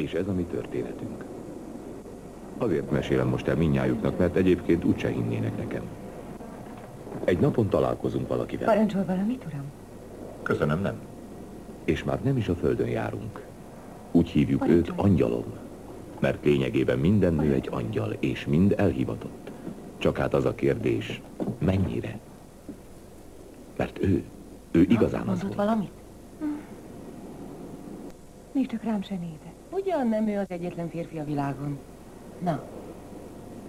És ez a mi történetünk. Azért mesélem most el mindnyájuknak, mert egyébként úgyse hinnének nekem. Egy napon találkozunk valakivel. Parancsol valamit, uram? Köszönöm, nem. És már nem is a földön járunk. Úgy hívjuk Parancsolj. őt angyalom. Mert lényegében minden nő egy angyal, és mind elhivatott. Csak hát az a kérdés, mennyire? Mert ő igazán az Mondott volt. valamit? Még csak rám se nézett. Ugyan nem ő az egyetlen férfi a világon. Na,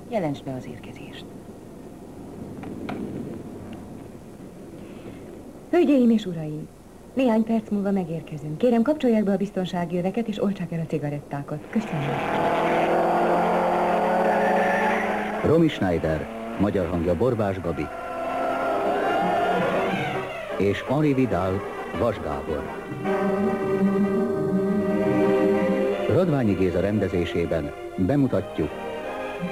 jelents be az érkezést. Hölgyeim és uraim, néhány perc múlva megérkezünk. Kérem, kapcsolják be a biztonsági öveket és oltsák el a cigarettákat. Köszönöm. Romy Schneider, magyar hangja Borbás Gabi. És Henri Vidal, Vas Gábor. Radványi Géza rendezésében bemutatjuk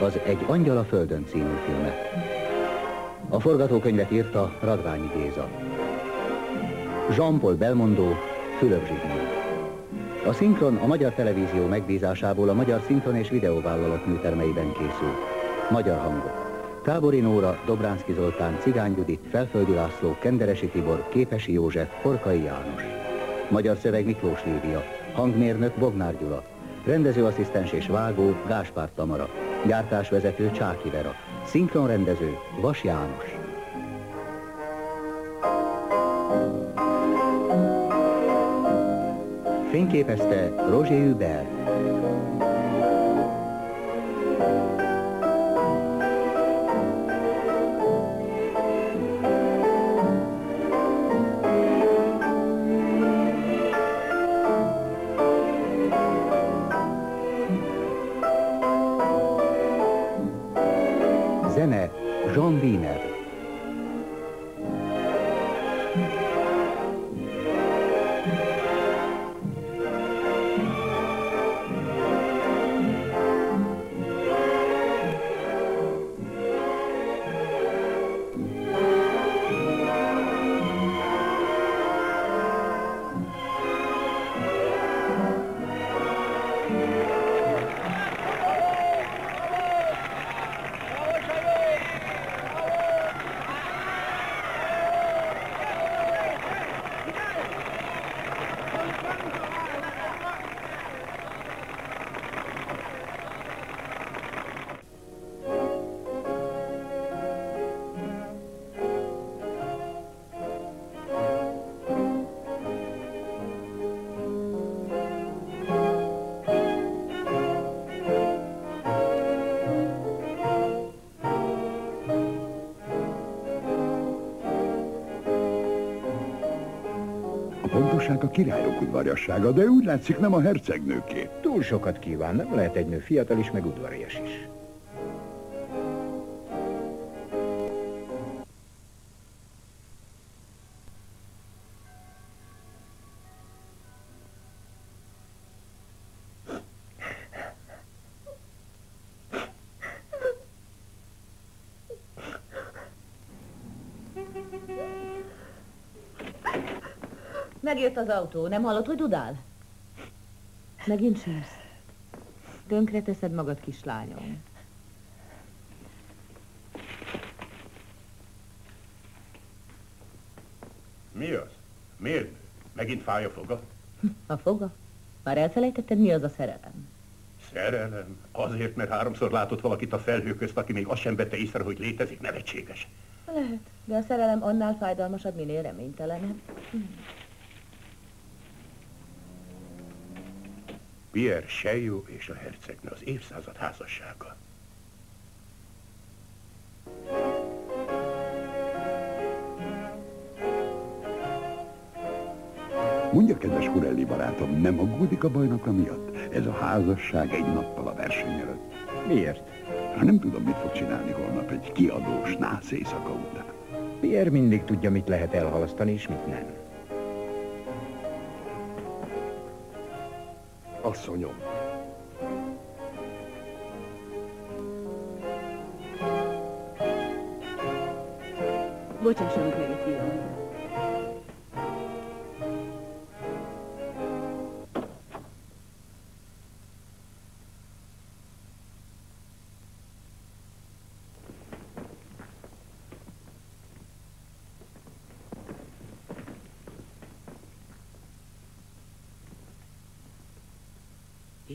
az Egy angyal a földön című filmet. A forgatókönyvet írta Radványi Géza. Jean-Paul Belmondo, Fülöp Zsigmond. A szinkron a Magyar Televízió megbízásából a Magyar Szinkron és Videóvállalat műtermeiben készült. Magyar hangok: Tábori Nóra, Dobránszky Zoltán, Cigány Judit, Felföldi László, Kenderesi Tibor, Képesi József, Porkai János. Magyar szöveg Miklós Lívia, hangmérnök Bognár Gyula, rendezőasszisztens és vágó Gáspár Tamara, gyártásvezető Csáki Vera, szinkronrendező Vas János. Fényképezte Roger Hubert. Zene John Wiener. A királyok udvariassága, de úgy látszik nem a hercegnőké. Túl sokat kíván, nem lehet egy nő fiatal is, meg udvarias is. Megjött az autó, nem hallod, hogy dudál? Megint sírsz. Tönkre teszed magad, kislányom. Mi az? Miért? Megint fáj a foga? A foga? Már elfelejtetted, mi az a szerelem? Szerelem? Azért, mert háromszor látott valakit a felhő közt, aki még azt sem vette észre, hogy létezik, nevetséges. Lehet, de a szerelem annál fájdalmasabb, minél reménytelenebb. Pierre Chaillot és a hercegnő, az évszázad házassága. Mondja, kedves Kurelli barátom, nem aggódik a bajnokra miatt? Ez a házasság egy nappal a verseny előtt. Miért? Hát nem tudom, mit fog csinálni holnap egy kiadós nász éjszaka után. Pierre mindig tudja, mit lehet elhalasztani, és mit nem. Asszonyom. Bocsássanak meg egy pillanatra.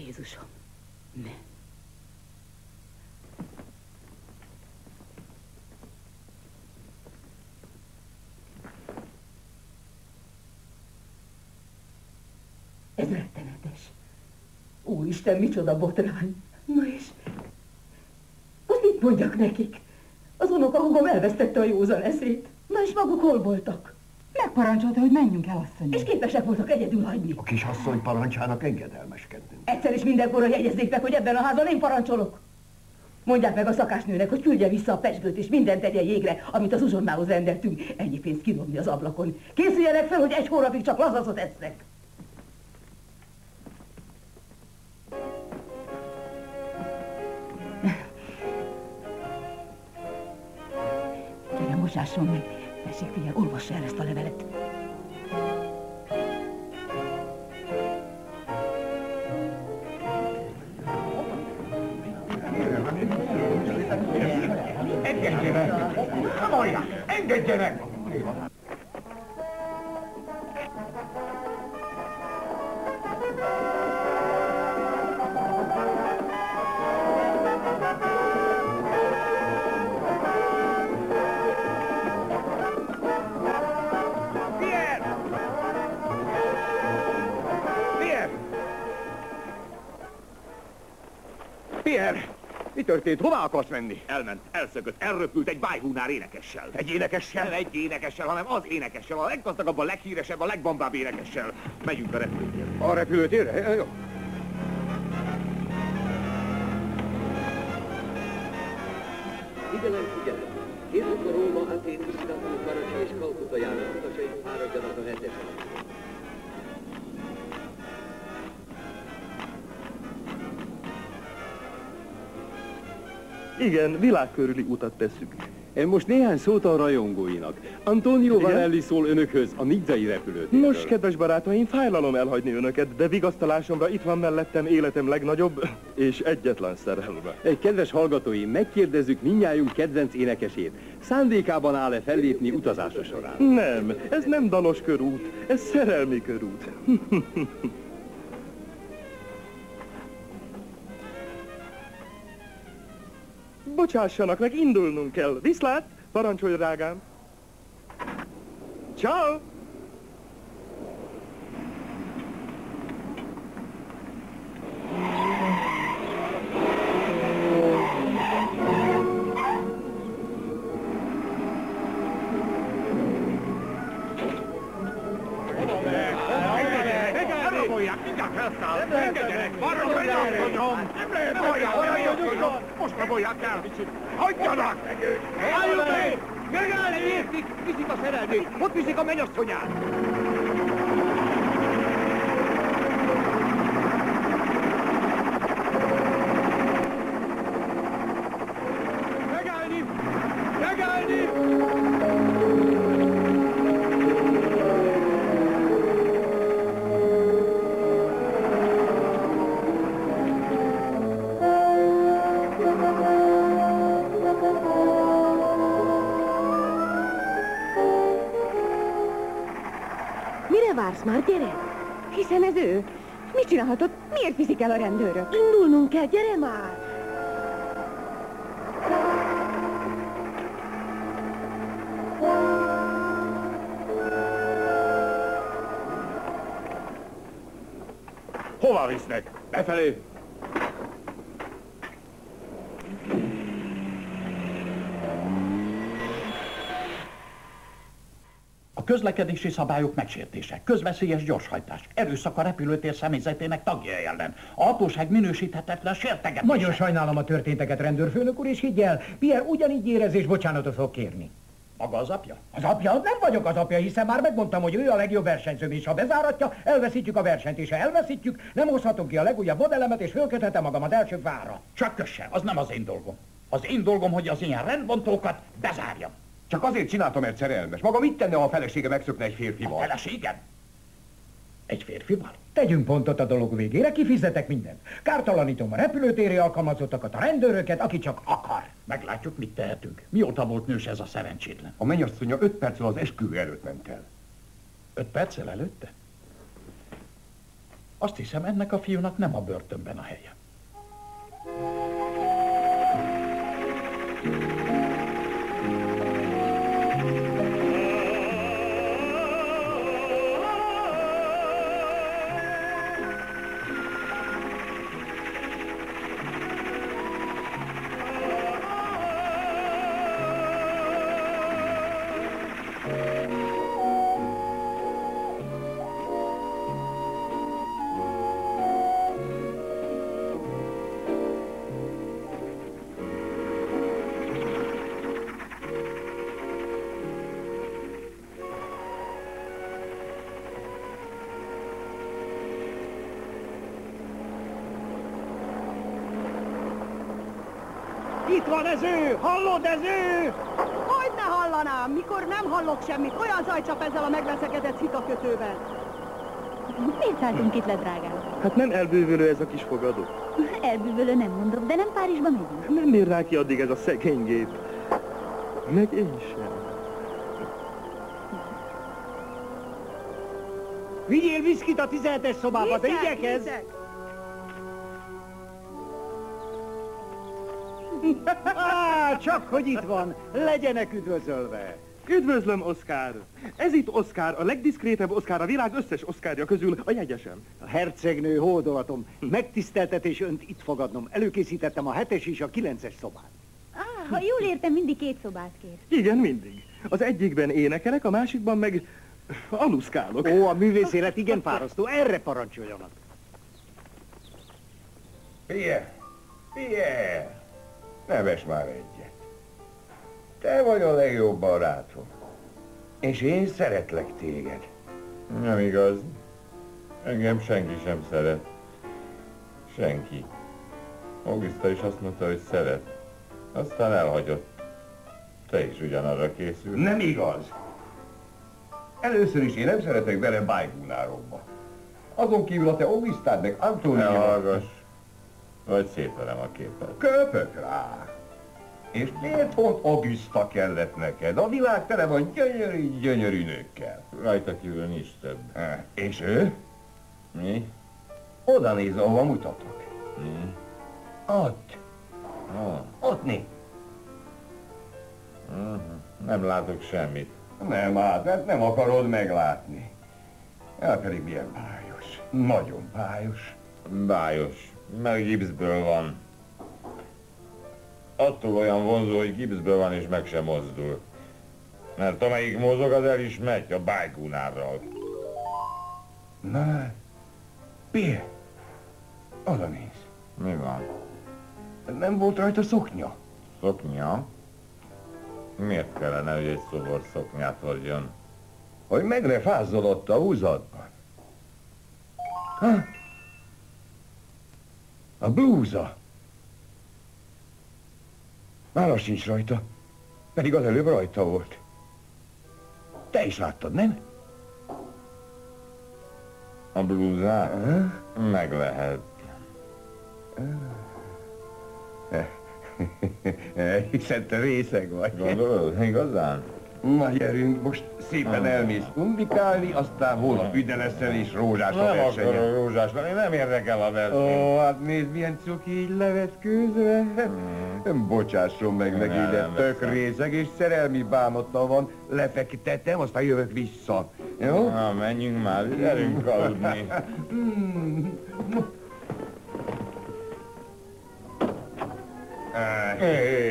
Jézusom, ne. Ez rettenetes. Úristen, micsoda botrány. Na és? Most mit mondjak nekik? Az unokahúgom elvesztette a józan eszét. Na és maguk hol voltak? Megparancsolta, hogy menjünk el, asszonyom. És képesek voltak egyedül hagyni. A kisasszony parancsának engedelmeskednünk. Egyszer is mindenkorra jegyezzék meg, hogy ebben a házban én parancsolok. Mondják meg a szakásnőnek, hogy küldje vissza a pezsgőt, és mindent tegye jégre, amit az uzsonnához rendeltünk. Ennyi pénzt kidobni az ablakon. Készüljenek fel, hogy 1 hónapig csak lazacot esznek. Kérem, bocsásson meg. Tessék, figyelj, olvassa el ezt a levelet. Engedjenek! Kamolják! Engedjenek! Pierre! Mi történt? Hová akarsz menni? Elment, elszökött, elröpült egy bájhúnár énekessel. Egy énekessel? Nem egy énekessel, hanem az énekessel, a leggazdagabb, a leghíresebb, a legbambább énekessel. Megyünk a repülőtérre. A repülőtérre? Jó. Figyelem, figyelem! Kérjük a Róma, Atén, Isztambul, Karacsi és Kalkuta járó utasai fáradjanak a 7-esen. Igen, világkörüli utat tesszük. Most néhány szót a rajongóinak. Antonio Varelli szól önökhöz a nizzai repülőtérről. Nos, kedves barátaim, fájlalom elhagyni önöket, de vigasztalásomra itt van mellettem életem legnagyobb és egyetlen szerelme. Kedves hallgatóim, megkérdezzük mindnyájunk kedvenc énekesét. Szándékában áll-e fellépni utazása során? Nem, ez nem dalos körút, ez szerelmi körút. Bocsássanak meg, indulnunk kell. Viszlát, parancsolj, drágám. Ciao. Most rabolják el! Hagyjanak meg őt! Álljon meg! Megállni értik! Viszik a szerelmét! Ott viszik a mennyasszonyát! Megállni! Megállni! Vársz már, gyere! Hiszen ez ő. Mit csinálhatod? Miért viszik el a rendőrök? Indulnunk kell, gyere már! Hova visznek? Befelé! A közlekedési szabályok megsértése, közveszélyes gyorshajtás, erőszak a repülőtér személyzetének tagjai ellen, a hatóság minősíthetetlen sértegetése. Nagyon sajnálom a történteket, rendőrfőnök úr, és higgyel, Pierre ugyanígy érez és bocsánatot fog kérni. Maga az apja? Az apja? Nem vagyok az apja, hiszen már megmondtam, hogy ő a legjobb versenyzőm, és ha bezáratja, elveszítjük a versenyt, és ha elveszítjük, nem hozhatom ki a legújabb modelemet, és fölköthetem magam az első fára. Csak kösse, az nem az én dolgom. Az én dolgom, hogy az ilyen rendbontókat bezárjam. Csak azért csináltam, mert szerelmes. Maga mit tenne, ha a felesége megszökne egy férfival? A feleségem? Egy férfival? Tegyünk pontot a dolog végére, kifizetek mindent. Kártalanítom a repülőtéri alkalmazottakat, a rendőröket, aki csak akar. Meglátjuk, mit tehetünk. Mióta volt nős ez a szerencsétlen? A mennyasszonya 5 perccel az esküvő előtt ment el. 5 perccel előtte? Azt hiszem, ennek a fiúnak nem a börtönben a helye. Itt van ez ő! Hallod, ez ő! Hogyne hallanám, mikor nem hallok semmit. Olyan zaj csap ezzel a megveszekedett szikakötővel. Miért szálltunk itt le, drágám? Hát nem elbűvölő ez a kis fogadó? Elbűvölő nem mondok, de nem Párizsba megyünk. Nem ér rá ki addig ez a szegény gép. Meg én sem. Vigyél viszkit a 17-es szobába, de igyekezz! Csak hogy itt van, legyenek üdvözölve! Üdvözlöm, Oszkár! Ez itt Oszkár, a legdiszkrétebb Oszkár a világ összes Oszkárja közül, a jegyesem. A hercegnő hódolatom, megtiszteltetés önt itt fogadnom. Előkészítettem a 7-es és a 9-es szobát. Ha jól értem, mindig 2 szobát kér. Igen, mindig. Az egyikben énekelek, a másikban meg aluszkálok. Ó, a művészélet igen fárasztó, erre parancsoljanak. Pierre! Pierre! Neves már egyet. Te vagy a legjobb barátom. És én szeretlek téged. Nem igaz. Engem senki sem szeret. Senki. Augusta is azt mondta, hogy szeret. Aztán elhagyott. Te is ugyanarra készül. Nem igaz. Először is én nem szeretek bele bájgúnárokba. Azon kívül a te Augustád meg Antónia... Ne hallgass. Vagy szétverem a képet. Köpök rá. És miért pont Augusta kellett neked? A világ tele van gyönyörű, gyönyörű nőkkel. Rajta kívül nincs több. És ő? Mi? Oda néz, ahova mutatok. Mi? Ott. Ott néz. Nem látok semmit. Nem mert nem akarod meglátni. El pedig milyen bájos. Nagyon bájos. Bájos. Meg gipszből van. Attól olyan vonzó, hogy gipszből van és meg sem mozdul. Mert amelyik mozog, az el is megy a bájgúnárral. Na, Pierre, oda néz. Mi van? Nem volt rajta szoknya? Szoknya? Miért kellene, hogy egy szobor szoknyát hordjon? Hogy meg ne fázzol ott a húzatban. A blúza. Már az sincs rajta, pedig az előbb rajta volt. Te is láttad, nem? A blúzát? Meg lehet. Hiszen te részeg vagy. Gondolod? Igazán? Na gyerünk, most szépen elmész undikálni, aztán holnap üde leszel és rózsásra versenyen. Nem akarok rózsás lenni, nem érdekel a verseny. Ó, hát nézd, milyen cuki így levetkőzve. Bocsásson meg neki, de tök részeg és szerelmi bánata van. Lefektetem, aztán jövök vissza. Jó? Na, menjünk már, gyerünk aludni.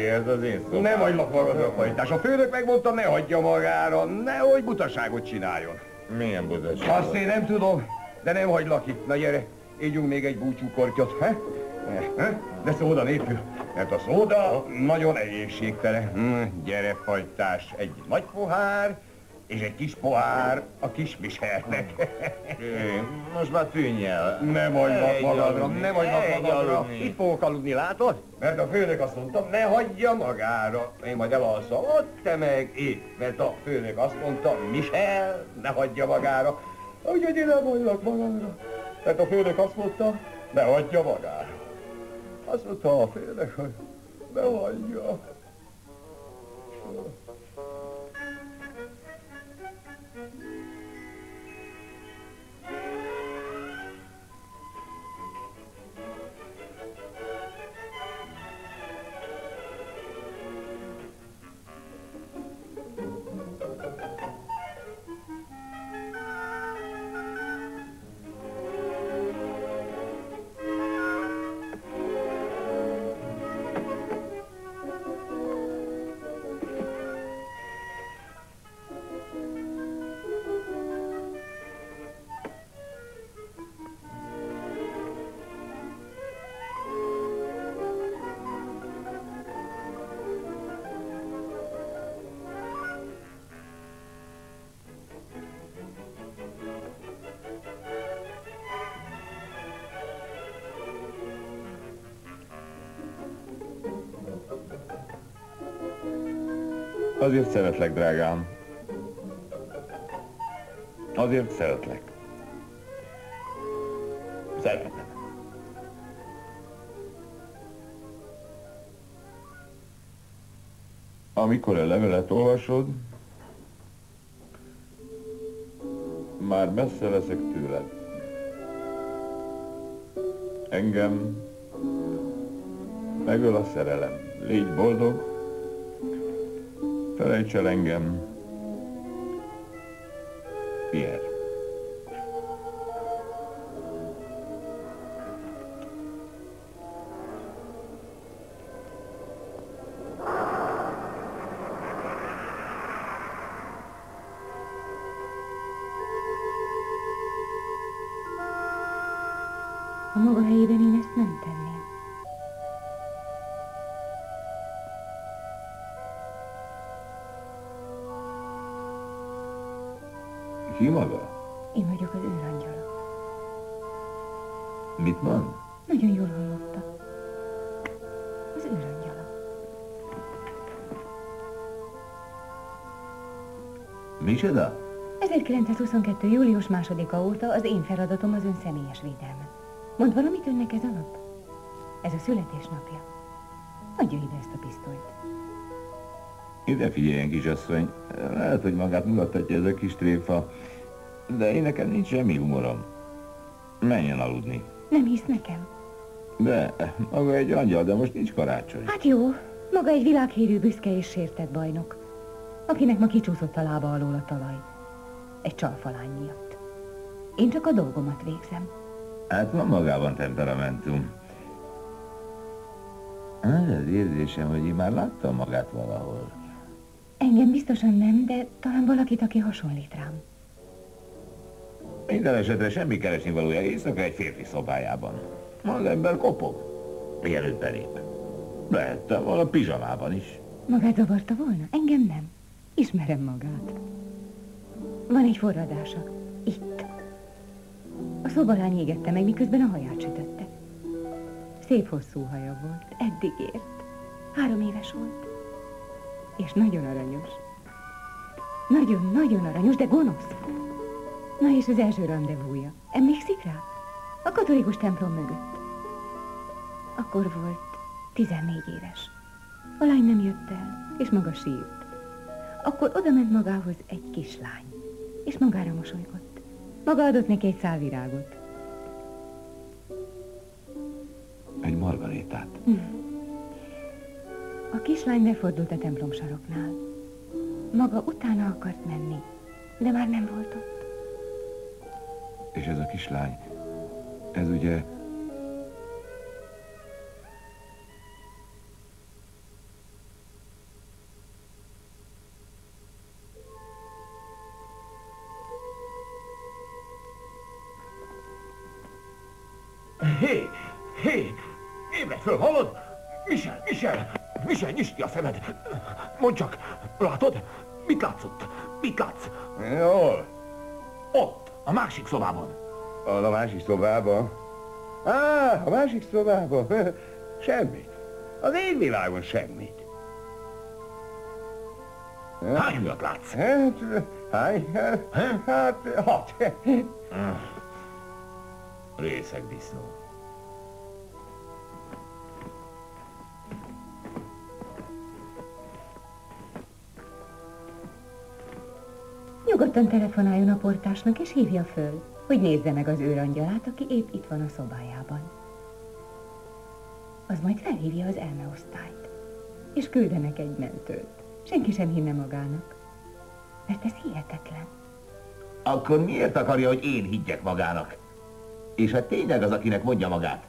Ez az én szobám. Nem hagylak magadra, fajtás. A főnök megmondta, ne hagyja magára, nehogy butaságot csináljon. Milyen butaság? Azt én nem tudom, de nem hagylak itt. Na gyere, ígyunk még egy búcsúkortyot, he? De szóda nélkül, mert a szóda nagyon egészségtelen. Gyere, fajtás, egy nagy pohár, és egy kis pohár a kis Michelnek. Most már tűnj el. Nem hagylak magadra, nem hagylak magadra. Itt fogok aludni, látod? Mert a főnök azt mondta, ne hagyja magára. Én majd elalszom, ott te meg itt. Mert a főnök azt mondta, Michel, ne hagyja magára. Úgyhogy én nem hagylak magadra. Mert a főnök azt mondta, ne hagyja magára. Azt mondta a főnök, hogy ne hagyja. Azért szeretlek, drágám. Azért szeretlek. Szeretem. Amikor a levelet olvasod, már messze leszek tőled. Engem megöl a szerelem. Légy boldog, felejts el engem, Pierre. A maga helyében én ezt nem tenném. Ki maga? Én vagyok az őrangyala. Mit mond? Nagyon jól hallotta. Az őrangyala. Micsoda? 1922. július 2-a óta az én feladatom az ön személyes védelme. Mond valamit önnek ez a nap? Ez a születésnapja. Adja ide ezt a pisztolyt. Ide figyeljen, kisasszony. Lehet, hogy magát mulattatja ez a kis tréfa, de én nekem nincs semmi humorom. Menjen aludni. Nem hisz nekem? De, maga egy angyal, de most nincs karácsony. Hát jó, maga egy világhírű, büszke és sértett bajnok, akinek ma kicsúszott a lába alól a talaj. Egy csalfalány miatt. Én csak a dolgomat végzem. Hát van magában temperamentum. Az érzésem, hogy én már láttam magát valahol. Engem biztosan nem, de talán valakit, aki hasonlít rám. Minden esetre semmi keresni valója éjszaka egy férfi szobájában. Az ember kopog, mielőtt belép. Lehettem volna pizsamában is. Magát zavarta volna? Engem nem. Ismerem magát. Van egy forradása. Itt. A szobalány égette meg, miközben a haját sütötte. Szép hosszú haja volt, eddig ért. 3 éves volt. És nagyon aranyos. Nagyon-nagyon aranyos, de gonosz. Na és az első randevúja. Emlékszik rá? A katolikus templom mögött. Akkor volt 14 éves. A lány nem jött el, és maga sírt. Akkor odament magához egy kislány, és magára mosolygott. Maga adott neki egy szál virágot. Egy margarétát. A kislány befordult a templom saroknál. Maga utána akart menni, de már nem volt ott. És ez a kislány, ez ugye... Hé, ébredj föl, hallod? Michel, nyisd ki a szemed. Mondd csak, látod? Mit látsz ott? Mit látsz? Jól. Ott, a másik szobában. A másik szobában? A másik szobában? Semmit. Az én világon semmit. Hány olyat látsz? Hány? Hát 6. Részeg disznó. Nyugodtan telefonáljon a portásnak, és hívja föl, hogy nézze meg az őrangyalát, aki épp itt van a szobájában. Az majd felhívja az elmeosztályt, és küldenek egy mentőt. Senki sem hinne magának, mert ez hihetetlen. Akkor miért akarja, hogy én higgyek magának? És ha tényleg az, akinek mondja magát,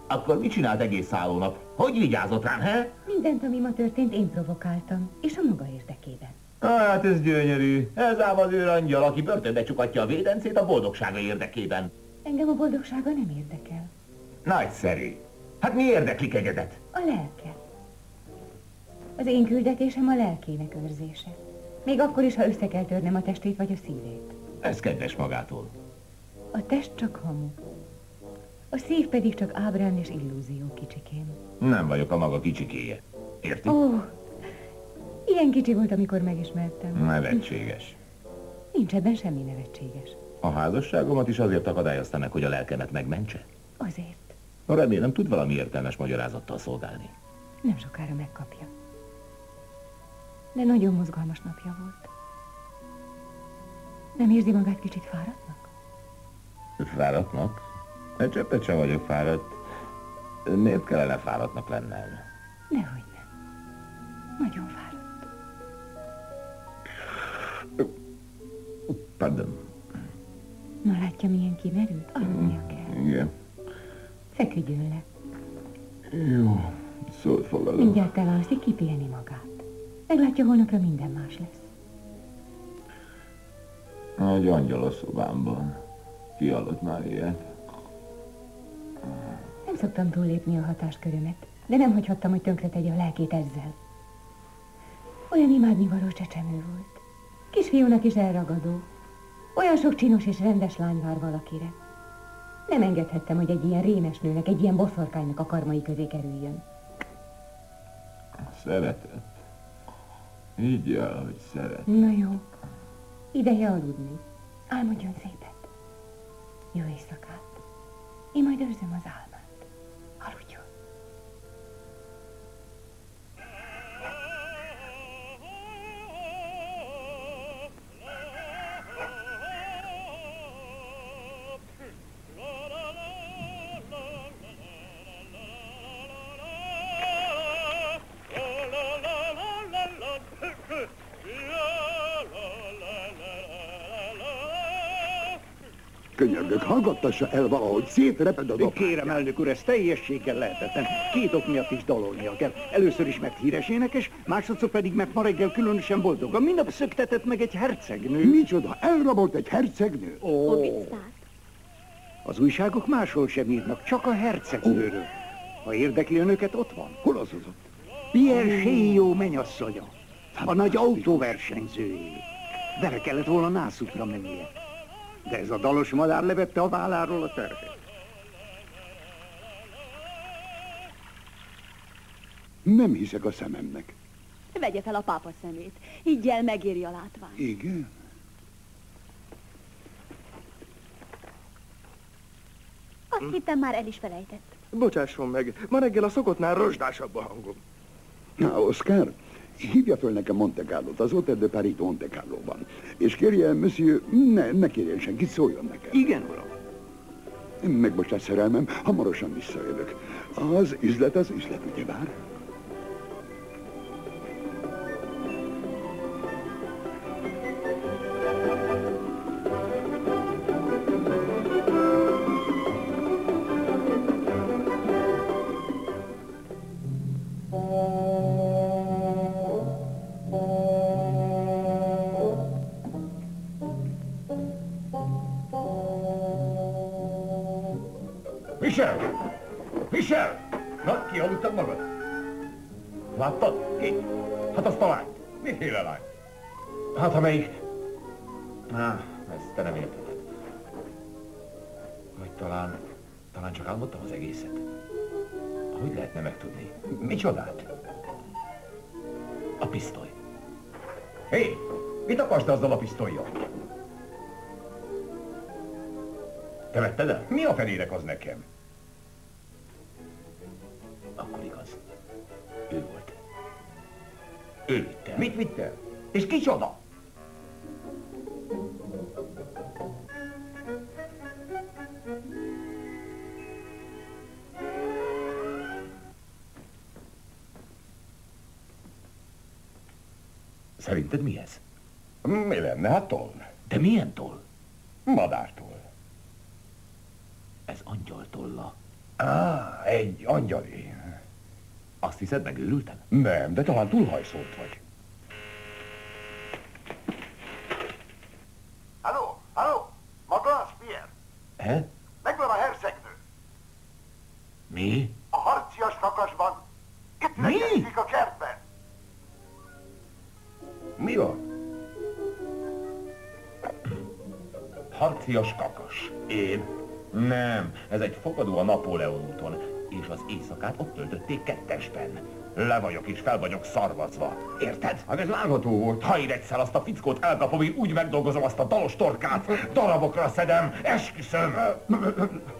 akkor mit csinált egész szállónap? Hogy vigyázott rám, he? Mindent, ami ma történt, én provokáltam, és a maga érdekében. Hát ez gyönyörű. Ez ám az őrangyal, aki börtönbe csukatja a védencét a boldogsága érdekében. Engem a boldogsága nem érdekel. Nagyszerű. Hát mi érdekli kegyedet? A lelke. Az én küldetésem a lelkének őrzése. Még akkor is, ha össze kell törnem a testét vagy a szívét. Ez kedves magától. A test csak hamu. A szív pedig csak ábrán és illúzió, kicsikém. Nem vagyok a maga kicsikéje. Érti? Ó, Ilyen kicsi volt, amikor megismertem. Nevetséges. Nincs ebben semmi nevetséges. A házasságomat is azért akadályozta meg, hogy a lelkemet megmentse? Azért. Remélem tud valami értelmes magyarázattal szolgálni. Nem sokára megkapja. De nagyon mozgalmas napja volt. Nem érzi magát kicsit fáradtnak? Fáradtnak? Egy cseppet sem vagyok fáradt. Miért kellene fáradtnak lennem? Dehogy nem. Nagyon fáradt. Pardon. Na látja, milyen kimerült? Aludnia kell. Igen. Feküdjön le. Jó, szót fogadom. Mindjárt elalszik, kipiheni magát. Meglátja, holnapra minden más lesz. Egy angyal a szobámban. Ki hallott már ilyet? Nem szoktam túllépni a hatáskörömet, de nem hagyhattam, hogy tönkretegye a lelkét ezzel. Olyan imádnivaló csecsemő volt. Kisfiúnak is elragadó. Olyan sok csinos és rendes lány vár valakire. Nem engedhettem, hogy egy ilyen rémes nőnek, egy ilyen boszorkánynak a karmai közé kerüljön. Szeretet. Így el, hogy szeret. Na jó. Ideje aludni. Álmodjon szépet. Jó éjszakát. Én majd őrzöm az álmát. Aludjon. Könyörgök, hallgattassa el valahogy, szétreped az apád. Kérem, elnök úr, ez teljességgel lehetetlen. Két ok miatt is dalolnia kell. Először is, mert híres énekes, másodszor pedig, mert ma reggel különösen boldogan. Mindnap szöktetett meg egy hercegnő. Micsoda, elrabolt egy hercegnő? Ó. Az újságok máshol sem írnak, csak a hercegnőről. Ha érdekli önöket, ott van. Hol az ott? Pierre Chéillot menyasszonya. A nagy autóversenyzőjé. Vele kellett volna nászútra mennie. De ez a dalos madár levette a válláról a terhet. Nem hiszek a szememnek. Vegye fel a pápa szemét. Higgyel, megéri a látvány. Igen? Azt hittem, már el is felejtett. Bocsásson meg, ma reggel a szokottnál rozsdásabb a hangom. Na, Oscar, hívja föl nekem Monte Carlot, az Hôtel de Paris Monte Carloban. És kérje, monsieur, ne kérjen senkit, szóljon nekem. Igen, uram. Megbocsát, szerelmem, hamarosan visszajövök. Az üzlet, ugyebár? Michel! Na, kialudtad magad? Láttad? Ki? Hát azt a lányt. Miféle lány? Hát amelyik... ezt te nem érted. Vagy talán csak álmodtam az egészet. Hogy lehetne megtudni? Micsodát? A pisztoly. Hé! Mit akarsz te azzal a pisztollyal? Te vetted el? Mi a felérek az nekem? Akkor igaz. Ő volt. Ő vitte. Mit vitt el? És kicsoda? Szerinted mi ez? Mi lenne? Hát toll. De milyen toll? Madártoll. Ez angyaltolla. Egy angyali. Azt hiszed, megőrültem? Nem, de talán túlhajszolt vagy. Halló! Maga az, Pierre? Megvan a hercegnő. Mi? A harcias kakasban. Itt legyezik a kertben. Mi van? Harcias kakas. Én? Nem, ez egy fogadó a Napóleon úton, és az éjszakát ott töltötték kettesben. Le vagyok és fel vagyok szarvazva. Érted? Hát ez várható volt. Ha én egyszer azt a fickót elkapom, én úgy megdolgozom azt a dalos torkát, darabokra szedem, esküszöm.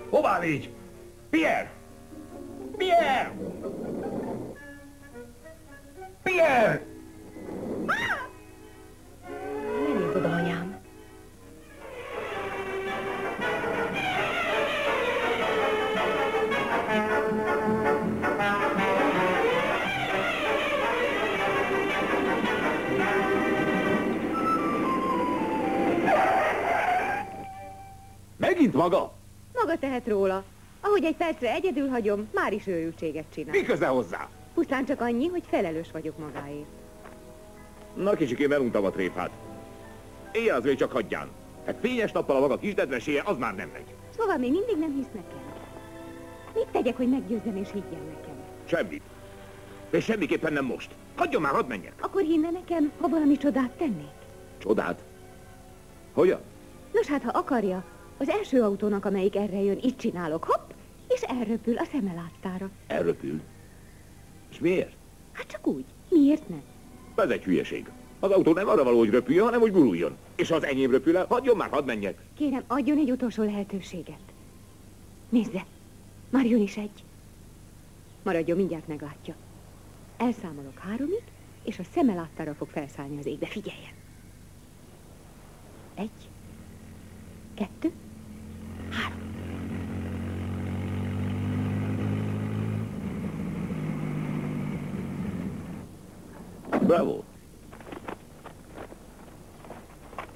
Hová légy? Pierre! Pierre! Pierre! Ne nézd oda, anyám. Megint maga? Maga tehet róla. Ahogy egy percre egyedül hagyom, már is őrültséget csinál. Mi köze hozzá? Pusztán csak annyi, hogy felelős vagyok magáért. Na kicsikém, eluntam a tréfát. Éjjelző, csak hagyján. Hát fényes nappal a maga kisdedveséje, az már nem megy. Szóval még mindig nem hisz nekem. Mit tegyek, hogy meggyőzzem és higgyen nekem? Semmit. És semmiképpen nem most. Hagyjon már, hadd menjek. Akkor hinne nekem, ha valami csodát tennék? Csodát? Hogyan? Nos hát, ha akarja, az első autónak, amelyik erre jön, így csinálok, hopp, és elröpül a szeme láttára. Elröpül? És miért? Hát csak úgy. Miért ne? Ez egy hülyeség. Az autó nem arra való, hogy röpüljön, hanem hogy guruljon. És ha az enyém röpül el, hagyjon már, hadd menjek. Kérem, adjon egy utolsó lehetőséget. Nézze, már jön is egy. Maradjon, mindjárt meglátja. Elszámolok 3-ig, és a szeme láttára fog felszállni az égbe. Figyeljen! 1, 2, 3. Bravo!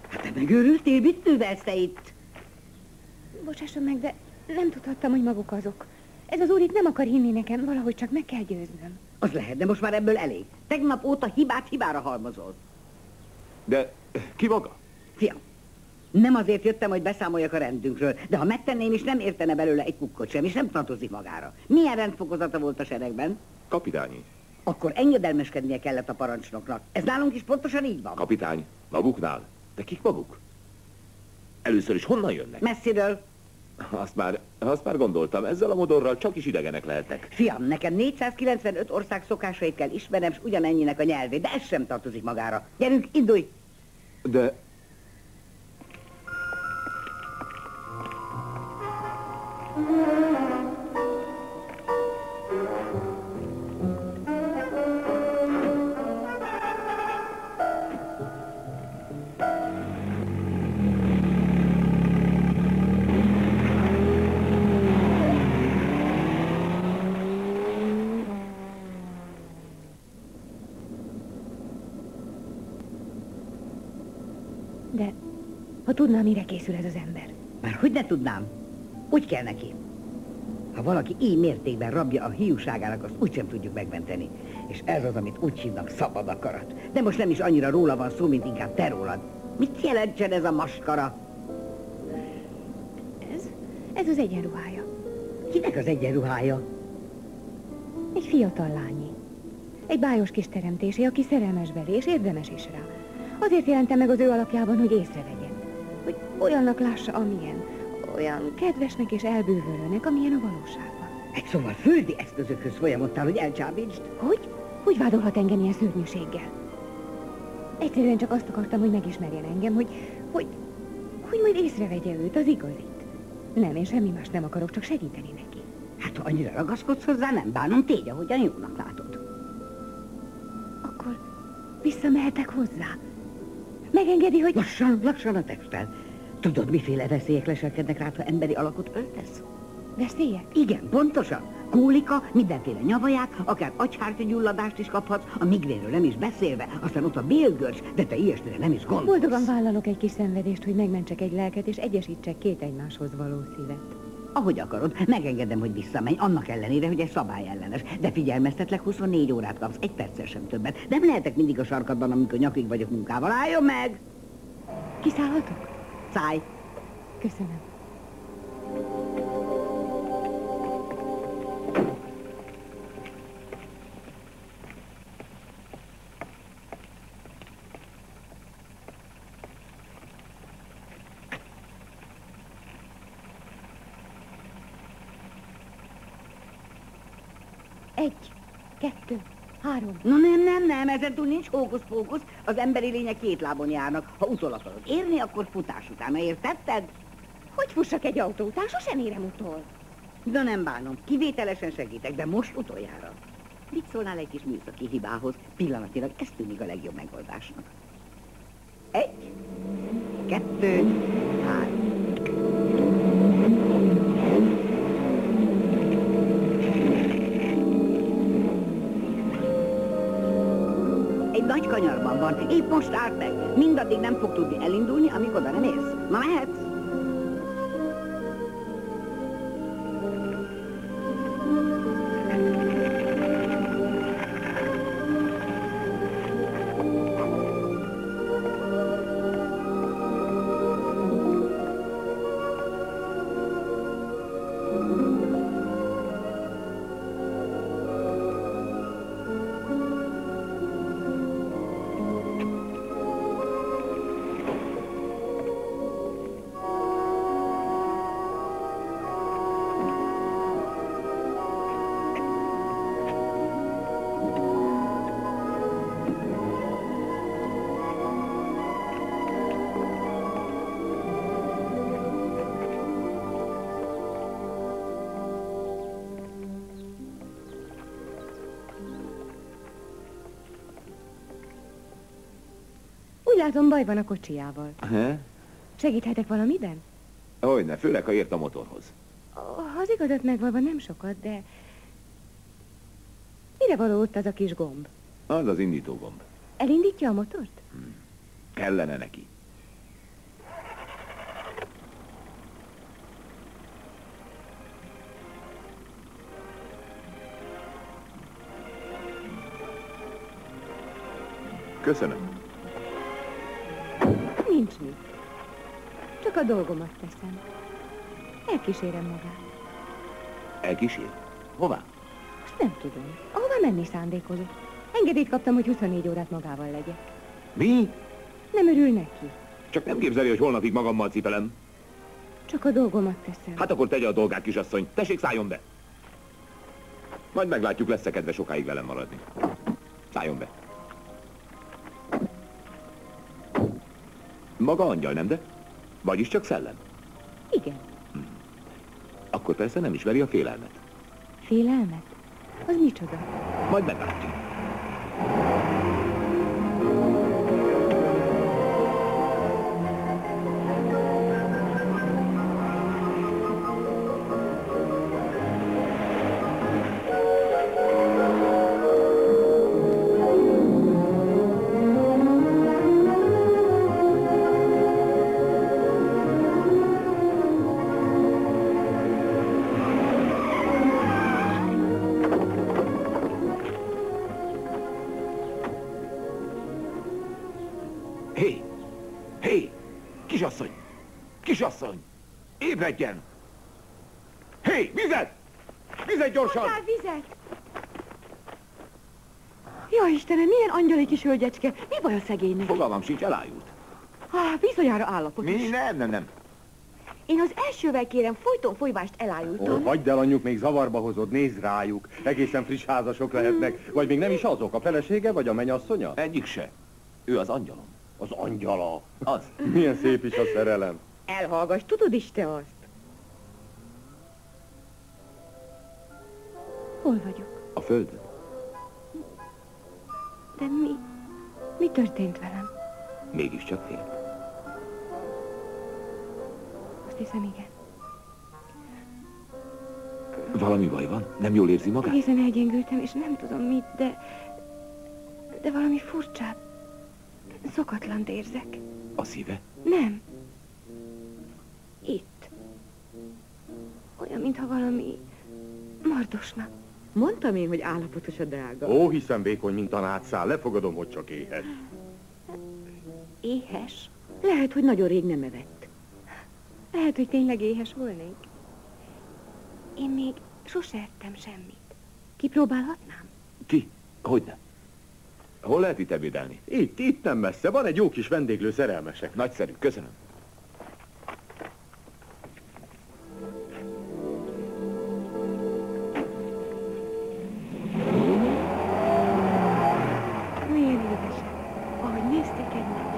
Hát te megőrültél? Mit művelsz te itt? Bocsásson meg, de nem tudhattam, hogy maguk azok. Ez az úr itt nem akar hinni nekem, valahogy csak meg kell győznöm. Az lehet, de most már ebből elég. Tegnap óta hibát hibára halmozol. De ki maga? Fiam, nem azért jöttem, hogy beszámoljak a rendünkről, de ha megtenném is, nem értene belőle egy kukkot sem, és nem tartozik magára. Milyen rendfokozata volt a seregben? Kapitányi. Akkor engedelmeskednie kellett a parancsnoknak. Ez nálunk is pontosan így van. Kapitány, maguknál? De kik maguk? Először is honnan jönnek? Messziről. Azt már gondoltam, ezzel a modorral csak is idegenek lehetnek. Fiam, nekem 495 ország szokásait kell ismernem, s ugyanennyinek a nyelvét, de ez sem tartozik magára. Gyerünk, indulj! De... De ha tudnám, mire készül ez az ember. Már hogy ne tudnám? Úgy kell neki. Ha valaki így mértékben rabja a hiúságának, azt úgysem tudjuk megmenteni. És ez az, amit úgy hívnak szabad akarat. De most nem is annyira róla van szó, mint inkább te rólad. Mit jelentsen ez a maskara? Ez az egyenruhája. Kinek az egyenruhája? Egy fiatal lányi. Egy bájos kis teremtésé, aki szerelmes belé, és érdemes is rá. Azért jelentem meg az ő alapjában, hogy észrevegyen. Hogy olyannak lássa, amilyen. Olyan kedvesnek és elbűvölőnek, amilyen a valóságban. Egy szóval földi eszközökhöz folyamottál, hogy elcsábítsd? Hogy? Hogy vádolhat engem ilyen szörnyűséggel? Egyszerűen csak azt akartam, hogy megismerjen engem, hogy majd észrevegye őt, az igazit. Nem, én semmi más nem akarok, csak segíteni neki. Hát ha annyira ragaszkodsz hozzá, nem bánom, tégy, ahogyan jónak látod. Akkor visszamehetek hozzá? Megengedi, hogy... Lassan a testel. Tudod, miféle veszélyek leselkednek rád, ha emberi alakot öltesz? Veszélyek? Igen, pontosan. Kólika, mindenféle nyavaják, akár agyhártyagyulladást is kaphatsz, a migrénről nem is beszélve, aztán ott a bélgörcs, de te ilyesmire nem is gondolsz. Boldogan vállalok egy kis szenvedést, hogy megmentsek egy lelket, és egyesítsek két egymáshoz való szívet. Ahogy akarod, megengedem, hogy visszamenj, annak ellenére, hogy ez szabályellenes. De figyelmeztetlek, 24 órát kapsz, egy perccel sem többet. Nem lehetek mindig a sarkadban, amikor nyakig vagyok munkával. Álljon meg! Kiszállhatok? Szállj! Köszönöm. Egy, kettő, 3. No nem, ezentúl nincs hókusz-pókusz. Az emberi lények 2 lábon járnak. Ha utol akarod érni, akkor futás utána, értetted? Hogy fussak egy autó után? Sosem érem utol. De nem bánom, kivételesen segítek, de most utoljára. Mit szólnál egy kis műszaki hibához? Pillanatilag ez tűnik a legjobb megoldásnak. 1, 2, 3. Egy nagy kanyarban van, épp most állt meg. Mindaddig nem fog tudni elindulni, amíg oda nem érsz. Na mehetsz? Látom, baj van a kocsijával. Segíthetek valamiben? Hogyne, főleg, ha ért a motorhoz. Ha az igazat megvalva nem sokat, de... Mire való ott az a kis gomb? Az az indító gomb. Elindítja a motort? Kellene neki. Köszönöm. Nincs mit. Csak a dolgomat teszem. Elkísérem magát. Elkísér? Hová? Azt nem tudom. Ahová menni szándékozok. Engedélyt kaptam, hogy 24 órát magával legyek. Mi? Nem örül neki. Csak nem képzeli, hogy holnapig magammal cipelem. Csak a dolgomat teszem. Hát akkor tegye a dolgát, kisasszony. Tessék, szálljon be. Majd meglátjuk, lesz-e kedve sokáig velem maradni. Szálljon be. Maga angyal, nem de? Vagyis csak szellem? Igen. Akkor persze nem ismeri a félelmet. Félelmet? Az micsoda? Majd meglátjuk. Kisasszony! Ébredjen! Hé, vizet! Vizet gyorsan! Hozzá vizet! Ja, Istenem, milyen angyali kis hölgyecske! Mi baj a szegénynek? Fogalmam sincs, elájult. Bizonyára állapotos. Mi? Nem. Én az elsővel kérem, folyton folyvást elájultam. Hagyd el, anyjuk, még zavarba hozod, nézd rájuk. Egészen friss házasok lehetnek. Vagy még nem is azok, a felesége vagy a mennyasszonya? Egyik se. Ő az angyalom. Az angyala. Az. Milyen szép is a szerelem. Elhallgass, tudod is te azt? Hol vagyok? A földön. De mi történt velem? Mégiscsak fél. Azt hiszem, igen. Valami baj van? Nem jól érzi magát? Egészen elgyengültem, és nem tudom mit, de valami furcsább, szokatlant érzek. A szíve? Nem. Itt. Olyan, mintha valami mardosna. Mondtam én, hogy állapotos a drága. Ó, hiszem vékony, mint a nátszál. Lefogadom, hogy csak éhes. Éhes? Lehet, hogy nagyon rég nem evett. Lehet, hogy tényleg éhes volnék. Én még sose ettem semmit. Kipróbálhatnám? Ki? Hogyne? Hol lehet itt ebédelni? Itt nem messze. Van egy jó kis vendéglő, szerelmesek. Nagyszerű, köszönöm. Rövidesen, ahogy nézték egymást.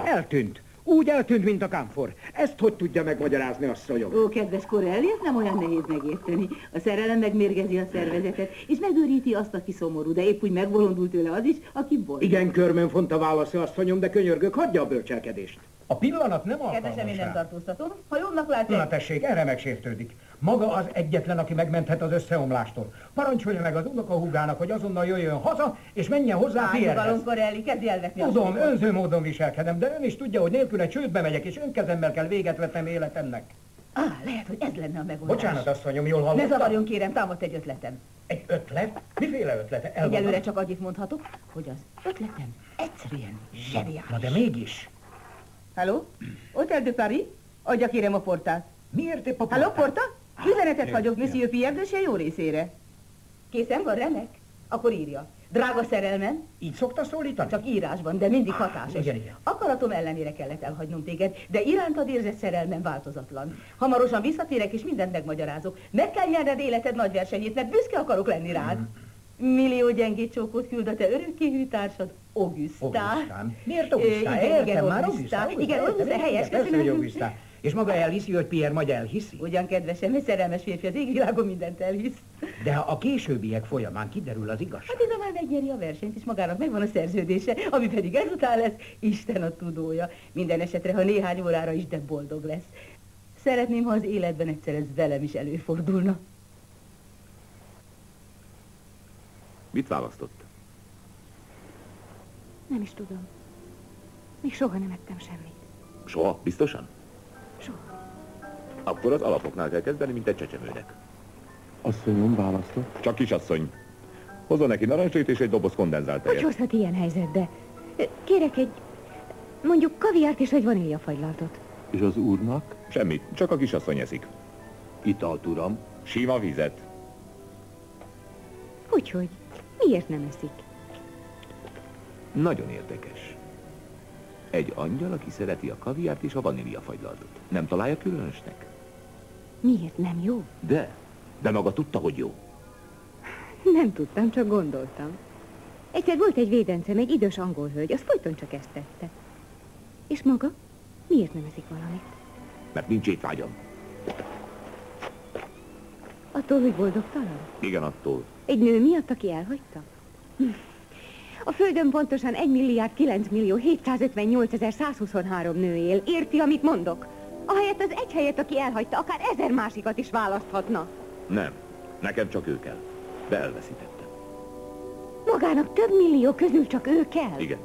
Eltűnt. Úgy eltűnt, mint a kámfor. Ezt hogy tudja megmagyarázni, asszonyom? Ó, kedves Corelli, ez nem olyan nehéz megérteni. A szerelem megmérgezi a szervezetet, és megőríti azt, aki szomorú, de épp úgy megbolondul tőle az is, aki boldog. Igen, körmön font a válasza, asszonyom, de könyörgök, hagyja a bölcselkedést. A pillanat nem alkalmas. Kedvesem, én nem tartóztatom. Ha jobbnak látja... Na tessék, erre megsértődik. Maga az egyetlen, aki megmenthet az összeomlástól. Parancsolja meg az unokahúgának, hogy azonnal jöjjön haza, és menjen hozzá Pierrehez. Nyugalom, Corelli, kezdj elvetni. Tudom, önző módon viselkedem, de ön is tudja, hogy nélküle csődbe megyek, és önkezemmel kell véget vetnem életemnek. Lehet, hogy ez lenne a megoldás. Bocsánat, asszonyom, jól hallottam? Ne zavarjon, kérem, támadt egy ötletem. Egy ötlet? Miféle ötlete? Egyelőre csak annyit mondhatok, hogy az ötletem egyszerűen zseniális. Na de mégis. Halló? Hotel de Paris? Adja kérem a portát. Miért épp a portát? Halló, porta? Üzenetet hagyok Monsieur Pierre de jó részére. Készen van, remek? Akkor írja. Drága szerelmem. Így szokta szólítani? Csak írásban, de mindig hatásos. Igen. Akaratom ellenére kellett elhagynom téged, de irántad érzett szerelmem változatlan. Hamarosan visszatérek, és mindent megmagyarázok. Meg kell nyerned életed nagy versenyét, mert büszke akarok lenni rád. Millió gyengét csókot küld a te örökkéhű társad, Augustán. Miért Augustán? Értem már, Augustán. Igen, Augustán, helyes, köszönöm. És maga elhiszi, hogy Pierre majd elhiszi? Ugyan, kedvesem, egy szerelmes férfi az égvilágon mindent elhisz. De ha a későbbiek folyamán kiderül az igazság. Hát ez már megnyeri a versenyt, és magának megvan a szerződése, ami pedig ezután lesz, Isten a tudója. Minden esetre, ha néhány órára is, de boldog lesz. Szeretném, ha az életben egyszer ez velem is előfordulna. Mit választott? Nem is tudom. Még soha nem ettem semmit. Soha? Biztosan? Soha. Akkor az alapoknál kell kezdeni, mint egy csecsemőnek. Asszonyom, választott? Csak kisasszony. Hozzon neki narancsait és egy doboz kondenzált tejet. Hogy hozhat ilyen helyzetbe? Kérek egy, mondjuk kaviárt és egy vaníliafagylalatot. És az úrnak? Semmit, csak a kisasszony eszik. Italt, uram? Sima vizet. Hogyhogy? Miért nem eszik? Nagyon érdekes. Egy angyal, aki szereti a kaviárt és a vaníliafagylalatot. Nem találja különösnek? Miért nem jó? De maga tudta, hogy jó. Nem tudtam, csak gondoltam. Egyszer volt egy védencem, egy idős angol hölgy, az folyton csak ezt tette. És maga? Miért nem eszik valamit? Mert nincs étvágyam. Attól, hogy boldogtalan? Igen, attól. Egy nő miatt, aki elhagyta? A Földön pontosan 1.009.758.123 nő él. Érti, amit mondok? Ahelyett az egy helyet, aki elhagyta, akár 1000 másikat is választhatna. Nem. Nekem csak ő kell. De elveszítettem. Magának több millió közül csak ő kell? Igen.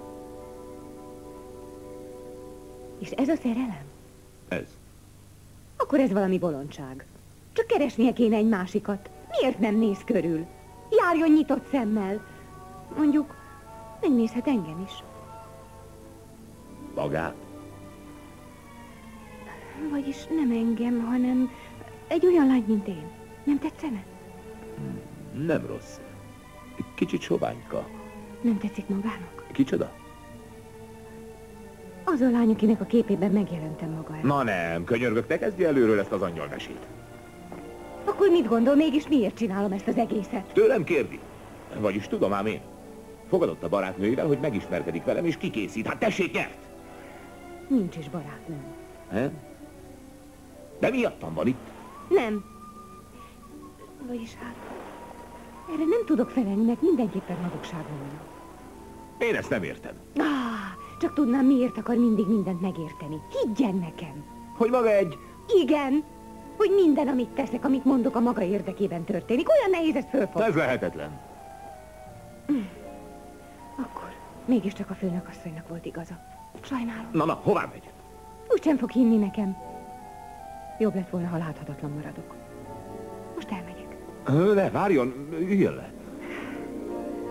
És ez a szerelem? Ez. Akkor ez valami bolondság. Csak keresnie kéne egy másikat. Miért nem néz körül? Járjon nyitott szemmel. Mondjuk, megnézhet engem is. Magát? Vagyis nem engem, hanem egy olyan lány, mint én. Nem tetszene? Nem rossz. Kicsit soványka. Nem tetszik magának? Kicsoda? Az a lány, akinek a képében megjelentem maga előtt. Na nem, könyörgök, ne kezdj előről ezt az angyalmesét. Akkor mit gondol, mégis miért csinálom ezt az egészet? Tőlem kérdi. Vagyis tudom ám én. Fogadott a barátnőivel, hogy megismerkedik velem, és kikészít. Hát tessék, nyert! Nincs is barátnőm. He? De miattam van itt? Nem. Vagyis hát, erre nem tudok felelni, mert mindenképpen hazugság volna. Én ezt nem értem. Csak tudnám, miért akar mindig mindent megérteni. Higgyen nekem. Hogy maga egy... Igen. Hogy minden, amit teszek, amit mondok, a maga érdekében történik. Olyan nehéz ezt fölfogni. Ez lehetetlen. Akkor mégiscsak a főnökasszonynak volt igaza. Sajnálom. Na, hová megy? Úgysem fog hinni nekem. Jobb lett volna, ha láthatatlan maradok. Most elmegyek. Ne, várjon, üljön le.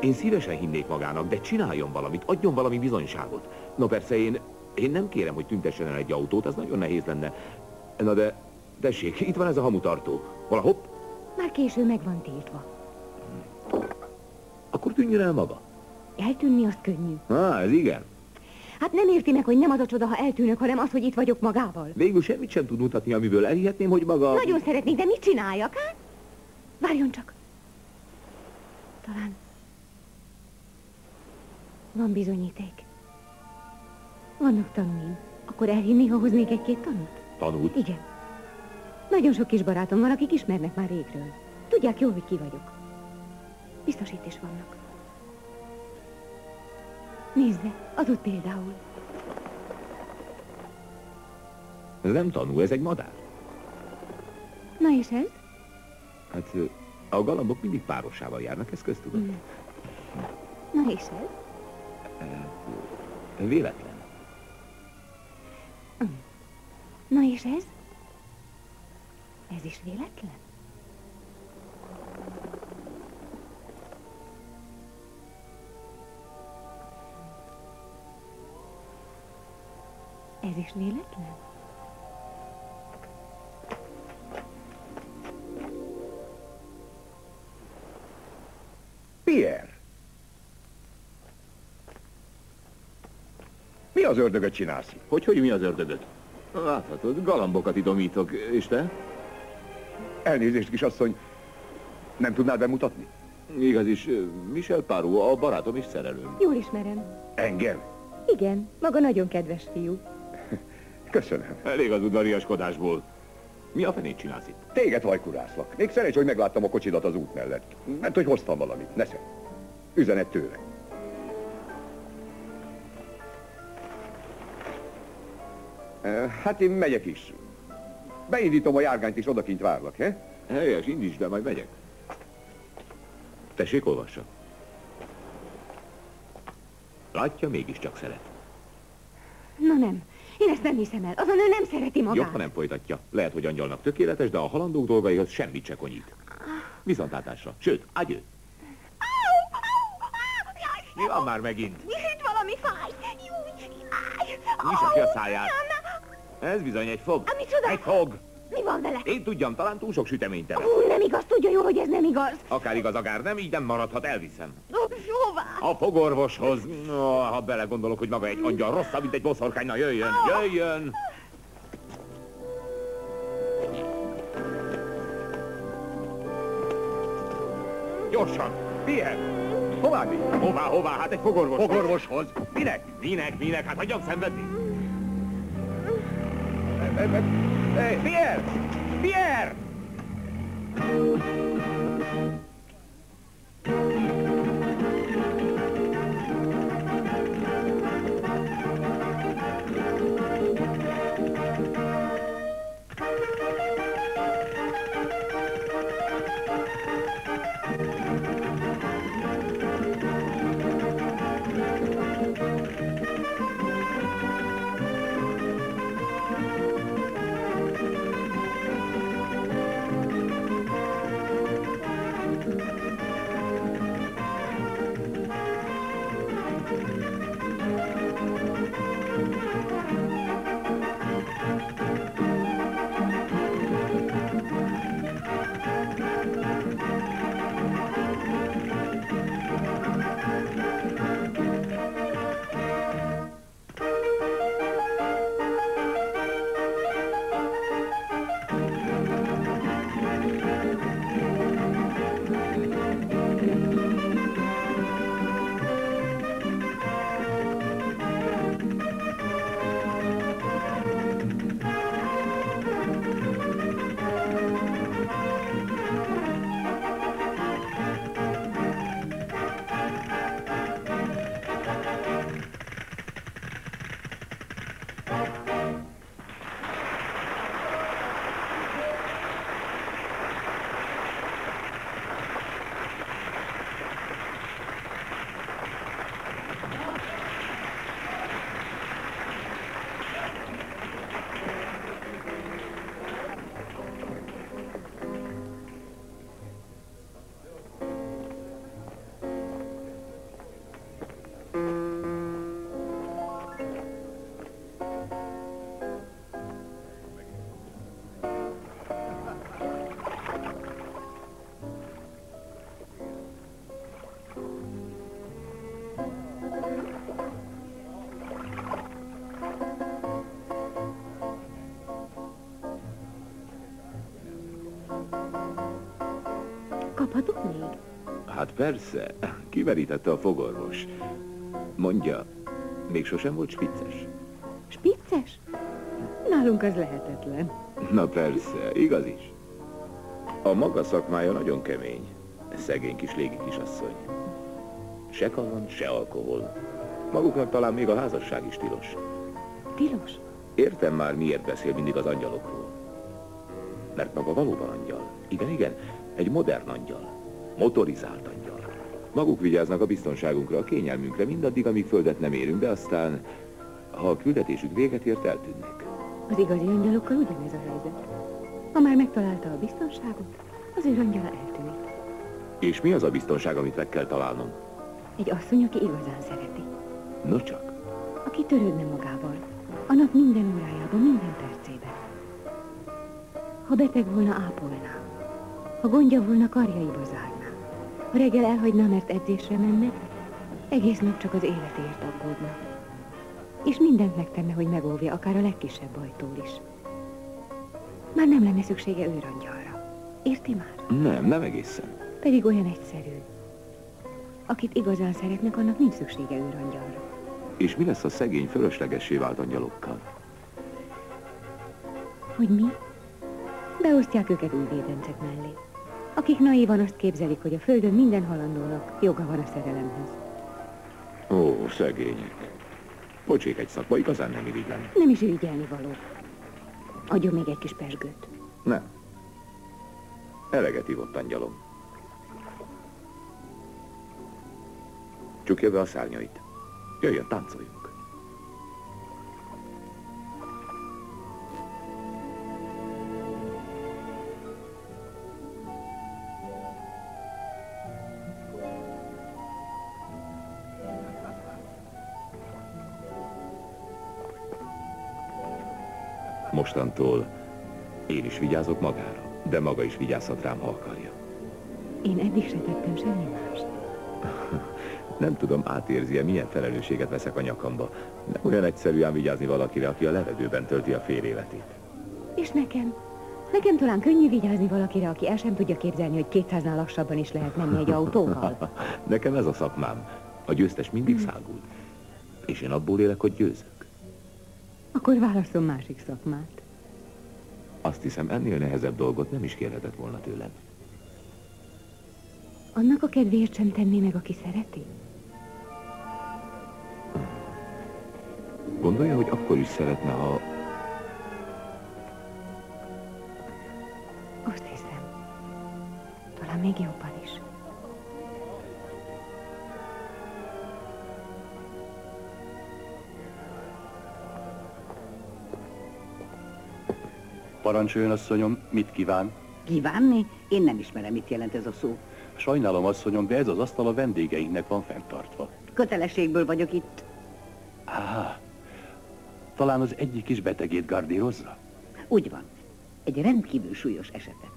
Én szívesen hinnék magának, de csináljon valamit, adjon valami bizonyságot. No persze, én nem kérem, hogy tüntessen el egy autót, az nagyon nehéz lenne. Na de, tessék, itt van ez a hamutartó. Vala hopp. Már késő meg van tiltva. Akkor tűnjön el maga. Eltűnni az könnyű. Ez igen. Hát nem érti meg, hogy nem az a csoda, ha eltűnök, hanem az, hogy itt vagyok magával. Végül semmit sem tud mutatni, amiből elhihetném, hogy maga... Nagyon szeretnék, de mit csináljak, hát? Várjon csak. Talán Van bizonyíték. Vannak tanúim. Akkor elhinni, ha hoznék egy-két tanút? Tanút? Igen. Nagyon sok kis barátom van, akik ismernek már régről. Tudják jól, hogy ki vagyok. Biztos itt is vannak. Nézze, az ott például. Ez nem tanú, ez egy madár. Na és ez? Hát a galambok mindig párosával járnak, ez köztudott. Na és ez? Véletlen. Na és ez? Ez is véletlen? Ez is véletlen? Pierre! Mi az ördögöt csinálsz? Hogy mi az ördögöt? Láthatod, galambokat idomítok, és te? Elnézést, kisasszony, nem tudnád bemutatni? Igaz is, Michel Parou, a barátom és szerelőm. Jól ismerem. Engem? Igen, maga nagyon kedves fiú. Köszönöm. Elég az udvariaskodásból. Mi a fenét csinálsz itt? Téged hajkurászlak. Még szerencs, hogy megláttam a kocsidat az út mellett. Mert hogy hoztam valamit. Ne szed. Üzenet tőle. Hát én megyek is. Beindítom a járgányt, és odakint várlak, he? Helyes, indítsd, de majd megyek. Tessék, olvassa. Látja, mégiscsak szeret. Na nem, én ezt nem hiszem el. Azon ő nem szereti magát. Jobb, ha nem folytatja. Lehet, hogy angyalnak tökéletes, de a halandók dolgaihoz semmit se konyít. Viszontlátásra. Sőt, adjö. Mi van már megint? Itt valami fáj. Nyissa ki a száját. Ez bizony egy fog. Micsoda? Egy fog. Mi van vele? Én tudjam, talán túl sok süteményt evett. Nem igaz, tudja jól, hogy ez nem igaz. Akár igaz, akár nem, így nem maradhat, elviszem. Hová? A fogorvoshoz. No, ha belegondolok, hogy maga egy angyal rosszabb, mint egy boszorkány, na jöjjön, jöjjön! Gyorsan! Pierre! Hová mi? Hová? Hát egy fogorvoshoz. Fogorvoshoz? Minek? Hát hagyjam szenvedni. Pierre! Pierre! Kaphatok még? Hát persze, kimerítette a fogorvos. Mondja, még sosem volt spicces? Spicces? Nálunk az lehetetlen. Na persze, igaz is. A maga szakmája nagyon kemény. Szegény kis légi kisasszony. Se kaland, se alkohol. Maguknak talán még a házasság is tilos. Tilos? Értem már, miért beszél mindig az angyalokról. Mert maga valóban angyal. Igen, igen, egy modern angyal. Motorizált angyal. Maguk vigyáznak a biztonságunkra, a kényelmünkre, mindaddig, amíg földet nem érünk, de aztán, ha a küldetésük véget ért, eltűnnek. Az igazi angyalokkal ugyanez a helyzet. Ha már megtalálta a biztonságot, az ő angyala eltűnik. És mi az a biztonság, amit meg kell találnom? Egy asszony, aki igazán szereti. No csak. Aki törődne magával. A nap minden órájában, minden percében. Ha beteg volna, ápolná. Ha gondja volna, karjaiba zárná. Ha reggel elhagyná, mert edzésre menne, egész nap csak az életéért aggódna. És mindent megtenne, hogy megóvja, akár a legkisebb bajtól is. Már nem lenne szüksége őrangyalra. Érti már? Nem egészen. Pedig olyan egyszerű. Akit igazán szeretnek, annak nincs szüksége őrangyalra. És mi lesz a szegény, fölöslegessé vált angyalokkal? Hogy mi? Beosztják őket új védencek mellé. Akik naívan azt képzelik, hogy a földön minden halandónak joga van a szerelemhez. Ó, szegények. Pocsék egy szakma, igazán nem irigyelem. Nem is irigyelni való. Adjon még egy kis pezsgőt. Nem. Eleget ivott angyalom. Csukja be a szárnyait. Jöjjön, táncoljunk. Mostantól én is vigyázok magára, de maga is vigyázhat rám, ha akarja. Én eddig se tettem semmi mást. Nem tudom, átérzi-e, milyen felelősséget veszek a nyakamba. Nem olyan egyszerű ám vigyázni valakire, aki a levegőben tölti a fél életét. És nekem? Nekem talán könnyű vigyázni valakire, aki el sem tudja képzelni, hogy 200-nál lassabban is lehet menni egy autóval. Nekem ez a szakmám. A győztes mindig szágul. És én abból élek, hogy győzök. Akkor válasszom másik szakmát. Azt hiszem, ennél nehezebb dolgot nem is kérhetett volna tőlem. Annak a kedvéért sem tenné meg, aki szereti? Gondolja, hogy akkor is szeretne, ha... Azt hiszem. Talán még jobban is. Parancsoljon, asszonyom, mit kíván? Kívánni? Én nem ismerem, mit jelent ez a szó. Sajnálom, asszonyom, de ez az asztal a vendégeinknek van fenntartva. Kötelességből vagyok itt. Talán az egyik is betegét gardírozza? Úgy van. Egy rendkívül súlyos esetet.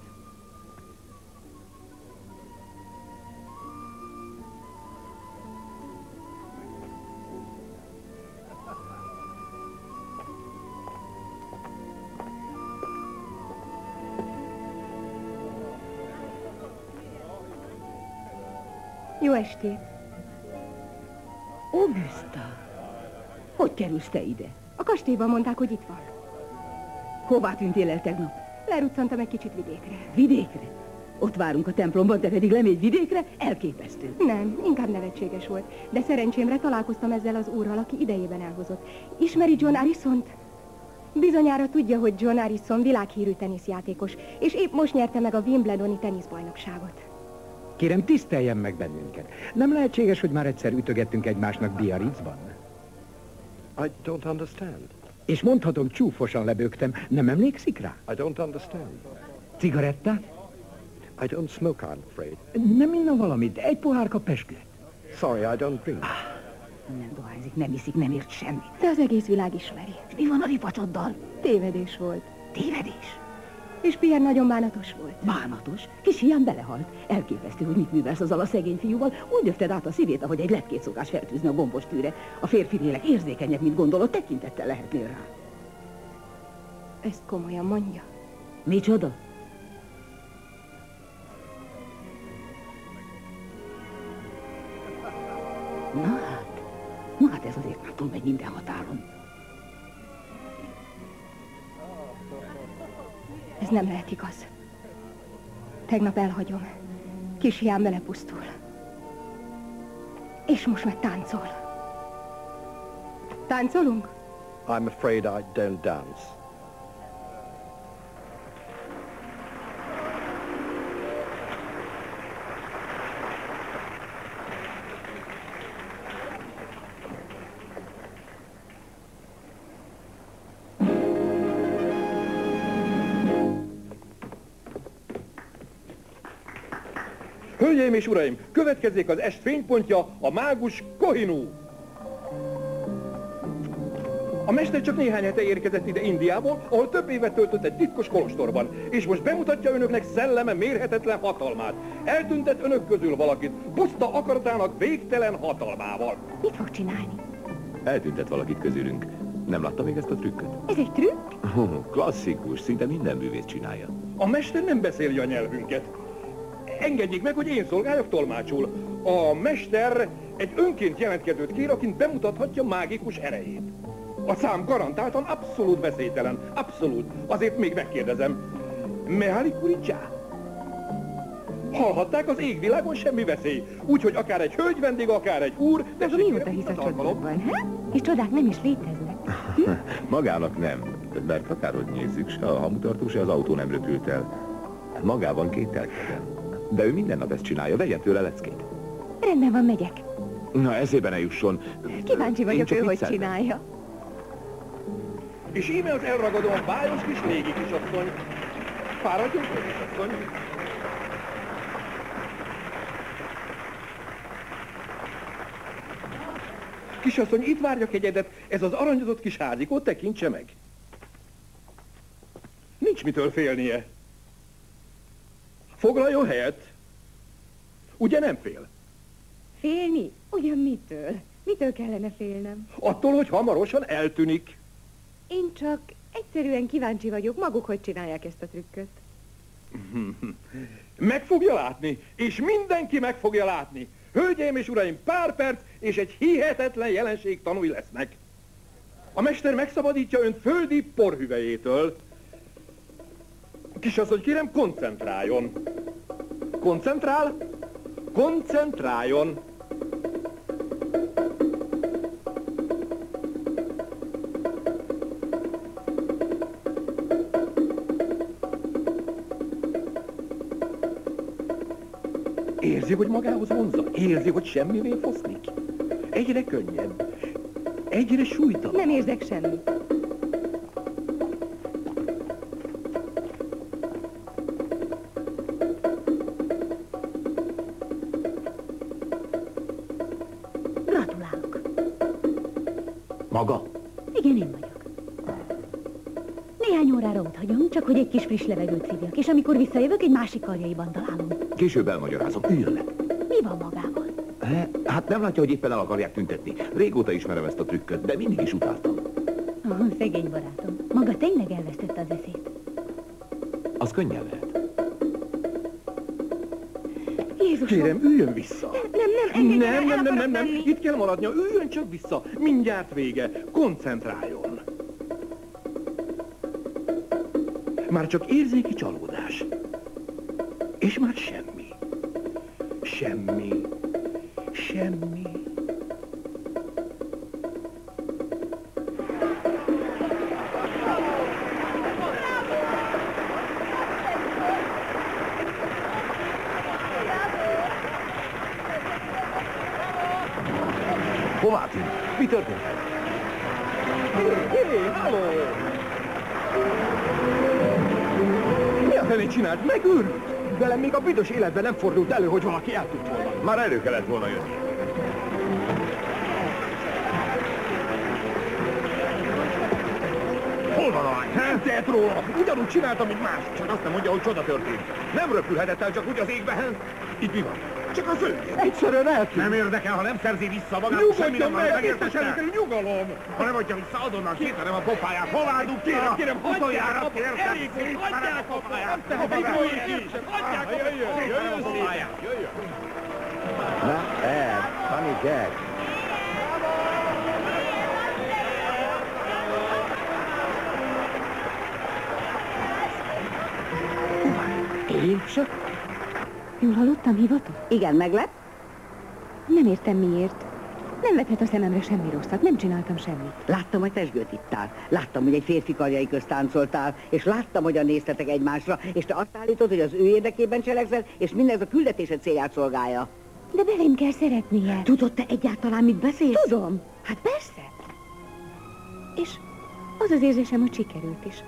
Jó estét! Augusta! Hogy kerülsz te ide? A kastélyban mondták, hogy itt van. Hová tűntél el tegnap? Leruccantam egy kicsit vidékre. Vidékre? Ott várunk a templomban, te pedig lemégy vidékre? Elképesztő. Nem, inkább nevetséges volt. De szerencsémre találkoztam ezzel az úrral, aki idejében elhozott. Ismeri John Harrisont? Bizonyára tudja, hogy John Harrison világhírű teniszjátékos, és épp most nyerte meg a Wimbledoni teniszbajnokságot. Kérem, tiszteljen meg bennünket. Nem lehetséges, hogy már egyszer ütögettünk egymásnak Biarritzban? I don't understand. És mondhatom, csúfosan lebögtem. Nem emlékszik rá? I don't understand. Cigarettát? I don't smoke, I'm afraid. Nem inna valamit, egy pohárka pezsgőt. Sorry, I don't drink. Nem dohányzik, nem iszik, nem ért semmit. De az egész világ ismeri. Mi van a ripacsoddal? Tévedés volt. Tévedés? És Pierre nagyon bánatos volt. Bánatos? Kis hián belehalt. Elképesztő, hogy mit művelsz azzal a szegény fiúval. Úgy döfted át a szívét, ahogy egy lepkét szokás fertőzni a gombos tűre. A férfi lélek érzékenyebb, mint gondolod, tekintettel lehetnél rá. Ezt komolyan mondja. Micsoda? Na Barátom megy minden határon. Ez nem lehet igaz. Tegnap elhagyom. Kis hiám belepusztul. És most meg táncol. Táncolunk? I'm afraid I don't dance. Hölgyeim és uraim, következzék az est fénypontja, a mágus Kohinoor. A mester csak néhány hete érkezett ide Indiából, ahol több évet töltött egy titkos kolostorban, és most bemutatja önöknek szelleme mérhetetlen hatalmát. Eltüntet önök közül valakit, puszta akaratának végtelen hatalmával. Mit fog csinálni? Eltüntet valakit közülünk. Nem látta még ezt a trükköt? Ez egy trükk? Klasszikus, szinte minden művész csinálja. A mester nem beszéli a nyelvünket. Engedjék meg, hogy én szolgáljak tolmácsul. A mester egy önként jelentkezőt kér, akin bemutathatja mágikus erejét. A szám garantáltan abszolút veszélytelen. Abszolút. Azért még megkérdezem. Mehali Kuricsá? Hallhatták, az égvilágon semmi veszély. Úgyhogy akár egy hölgy vendég, akár egy úr, de mióta hisz a csodában, he? És csodák nem is léteznek. Magának nem. Mert akárhogy nézzük, se a hamutartó, se az autó nem röpült el. Magában kételkedem. De ő minden nap ezt csinálja, vegyen tőle leckét. Rendben van, megyek. Na, eszébe ne jusson. Kíváncsi vagyok, ő hogy csinálja. És íme az elragadóan bájos kis régi kisasszony. Fáradjunk, kisasszony. Kisasszony, itt várja kegyedet, ez az aranyozott kis házikó, tekintse meg. Nincs mitől félnie. Foglaljon helyet. Ugye nem fél? Félni? Ugyan mitől? Mitől kellene félnem? Attól, hogy hamarosan eltűnik. Én csak egyszerűen kíváncsi vagyok, maguk hogy csinálják ezt a trükköt. Meg fogja látni, és mindenki meg fogja látni. Hölgyeim és uraim, pár perc, és egy hihetetlen jelenség tanúi lesznek. A mester megszabadítja önt földi porhüvelyétől. Kisasszony, kérem, koncentráljon. Koncentrál? Koncentráljon. Érzi, hogy magához vonza? Érzi, hogy semmivé foszlik? Egyre könnyebb. Egyre súlytalan. Nem érzek semmit. Gratulálok. Maga? Igen, én vagyok. Néhány órára ott hagyom, csak hogy egy kis friss levegőt szívjak, és amikor visszajövök, egy másik karjaiban találom. Később elmagyarázom, üljön le. Mi van magával? Hát nem látja, hogy éppen el akarják tüntetni. Régóta ismerem ezt a trükköt, de mindig is utáltam. Szegény barátom. Maga tényleg elvesztette az eszét. Az könnyen lehet. Jézusom! Kérem, üljön vissza. Nem. Itt kell maradnia, üljön csak vissza. Mindjárt vége. Koncentráljon. Már csak érzéki csalódás. És már semmi. Semmi. Semmi. Hová tűnt? Mi történt? Hé, halló! Mi a fenét csinált? Megőrült! Velem még a büdös életben nem fordult elő, hogy valaki eltűnt volna. Már elő kellett volna jönni. Hol van a lány? Nem tehet róla! Ugyanúgy csináltam, mint más. Csak azt nem mondja, hogy csoda történt. Nem röpülhetett el csak úgy az égbe. Itt mi van? Csak az ő. Egyszerűen eltűnt. Nem érdekel, ha nem szerzi vissza magát, semmi nem van, megértette? Nyugalom! Ha nem adja vissza, azonnal szétterem a pofáját. Hová dugta? Kérem, utoljára kértem. Hagyják a pofáját! Jöjjön a pofáját! Na, Ed, funny gag. Én se? Jól hallottam, hivatott? Igen, meglep? Nem értem miért. Nem vethet a szememre semmi rosszat, nem csináltam semmit. Láttam, hogy tezsgőt ittál. Láttam, hogy egy férfi karjai közt táncoltál, és láttam, hogyan néztetek egymásra, és te azt állítod, hogy az ő érdekében cselekszel, és mindez a küldetésed célját szolgálja. De belém kell szeretnie. Tudod te egyáltalán, mit beszélsz? Tudom. Hát persze. És az az érzésem, hogy sikerült is.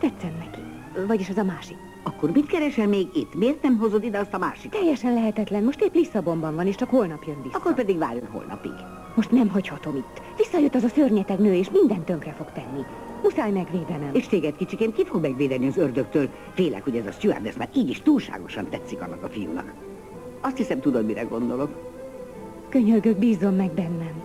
Tetszem neki. Vagyis az a másik. Akkor mit keresel még itt? Miért nem hozod ide azt a másikat? Teljesen lehetetlen. Most épp Lisszabonban van, és csak holnap jön vissza. Akkor pedig várjon holnapig. Most nem hagyhatom itt. Visszajött az a szörnyeteg nő, és mindent tönkre fog tenni. Muszáj megvédenem. És téged, kicsikém, ki fog megvédeni az ördögtől? Félek, hogy ez a stewardess már így is túlságosan tetszik annak a fiúnak. Azt hiszem, tudod, mire gondolok. Könyörgök, bízzon meg bennem.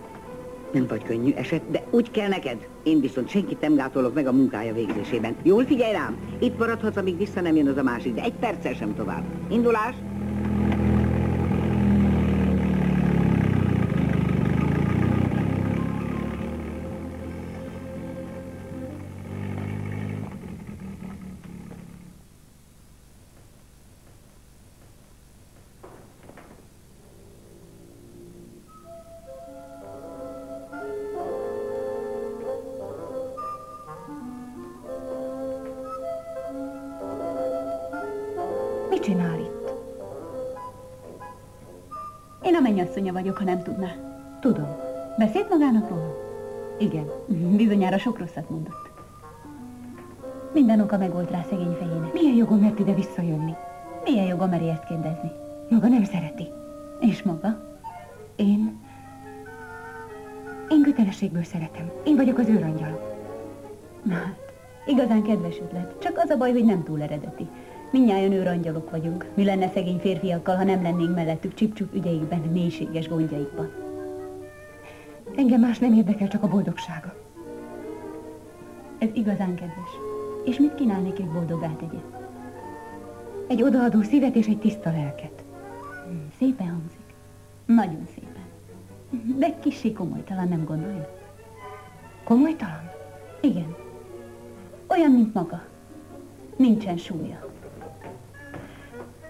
Nem vagy könnyű eset, de úgy kell neked. Én viszont senkit nem gátolok meg a munkája végzésében. Jól figyelj rám! Itt maradhatsz, amíg vissza nem jön az a másik, de egy perccel sem tovább. Indulás! Mit csinál itt? Én a mennyasszonya vagyok, ha nem tudná. Tudom. Beszélt magának róla? Igen. Bizonyára sok rosszat mondott. Minden oka megvolt rá szegény fejének. Milyen jogom mert ide visszajönni? Milyen joga meri ezt kérdezni? Maga nem szereti. És maga? Én kötelességből szeretem. Én vagyok az őrangyala. Na hát, igazán kedves ötlet. Csak az a baj, hogy nem túl eredeti. Mindnyájan őrangyalok vagyunk. Mi lenne szegény férfiakkal, ha nem lennénk mellettük csip-csup ügyeikben, mélységes gondjaikban? Engem más nem érdekel, csak a boldogsága. Ez igazán kedves. És mit kínál neki, hogy boldoggá tegye? Egy odaadó szívet és egy tiszta lelket. Szépen hangzik. Nagyon szépen. De kissé komolytalan, nem gondolja? Komolytalan? Igen. Olyan, mint maga. Nincsen súlya.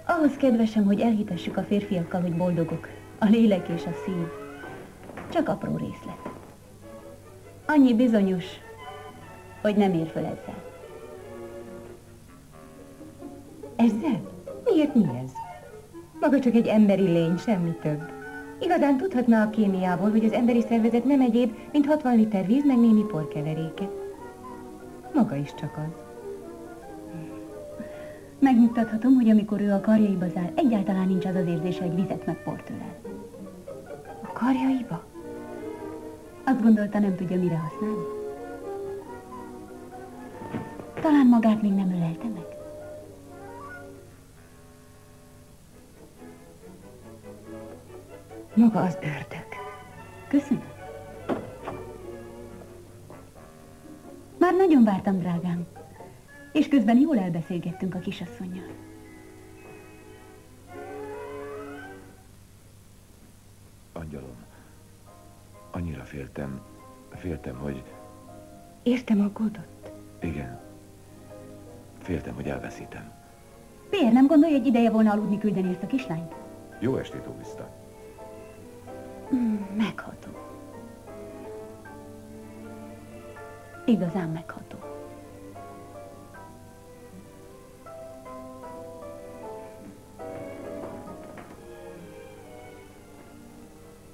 Ahhoz, kedvesem, hogy elhitessük a férfiakkal, hogy boldogok. A lélek és a szív. Csak apró részlet. Annyi bizonyos, hogy nem ér föl ezzel. Ezzel? Miért mi ez? Maga csak egy emberi lény, semmi több. Igazán tudhatna a kémiából, hogy az emberi szervezet nem egyéb, mint 60 liter víz, meg némi porkeveréke. Maga is csak az. Megnyugtathatom, hogy amikor ő a karjaiba zár, egyáltalán nincs az az érzése, hogy vizet meg port ölel. A karjaiba? Azt gondolta, nem tudja, mire használni? Talán magát még nem ölelte meg? Maga az ördög. Köszönöm. Már nagyon vártam, drágám. És közben jól elbeszélgettünk a kisasszonnyal. Angyalom, annyira féltem, hogy... Értem, aggódott? Igen. Féltem, hogy elveszítem. Miért nem gondolja, hogy ideje volna aludni küldeni ezt a kislányt? Jó estét, Augusta. Megható. Igazán megható.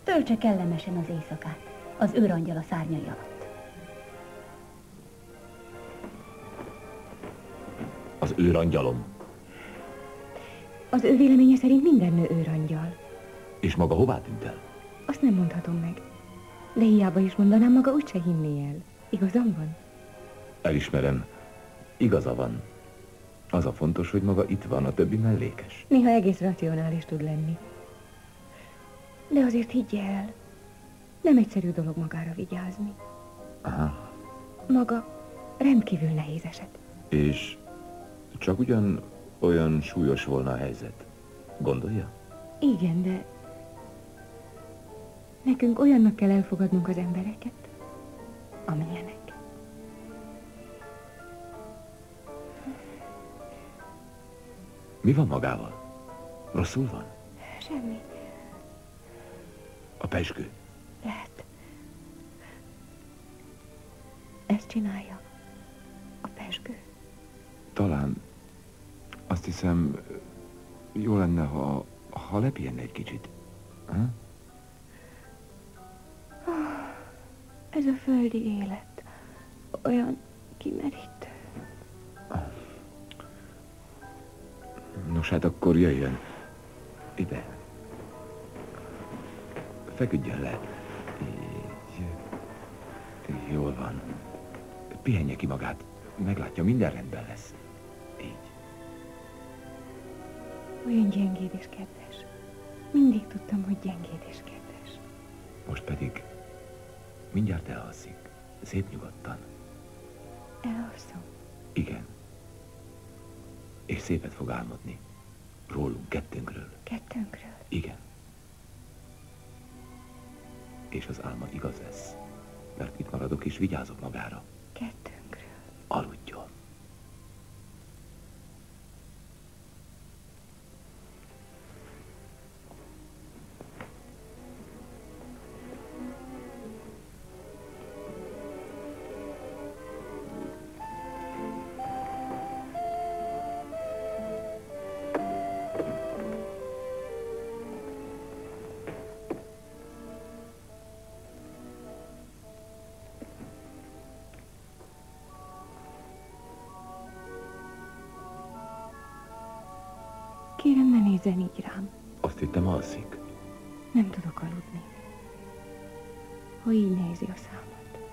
Töltse kellemesen az éjszakát, az őrangyal a szárnyai alatt. Az őrangyalom. Az ő véleménye szerint minden nő őrangyal. És maga hová tűnt el? Azt nem mondhatom meg. De hiába is mondanám, maga úgyse hinné el. Igazam van? Elismerem. Igaza van. Az a fontos, hogy maga itt van, a többi mellékes. Néha egész racionális tud lenni. De azért higgye el, nem egyszerű dolog magára vigyázni. Aha. Maga rendkívül nehéz eset. És csak ugyan olyan súlyos volna a helyzet. Gondolja? Igen, de nekünk olyannak kell elfogadnunk az embereket, amilyenek. Mi van magával? Rosszul van? Semmi. A pezsgő? Lehet. Ezt csinálja. A pezsgő. Talán. Azt hiszem, jó lenne, ha lepihenne egy kicsit. Ha? Ez a földi élet olyan kimerítő. Nos, hát akkor jöjjön ide. Feküdjön le. Így. Jól van. Pihenje ki magát. Meglátja, minden rendben lesz. Így. Olyan gyengéd és kedves. Mindig tudtam, hogy gyengéd és kedves. Most pedig mindjárt elalszik. Szép nyugodtan. Elalszom? Igen. És szépet fog álmodni. Rólunk, kettőnkről. Kettőnkről? Igen. És az álma igaz lesz. Mert itt maradok és vigyázok magára. Kettőnkről. Aludjon. Kérem, ne nézzen így rám. Azt hittem, alszik. Nem tudok aludni. Ha így nézi a számot.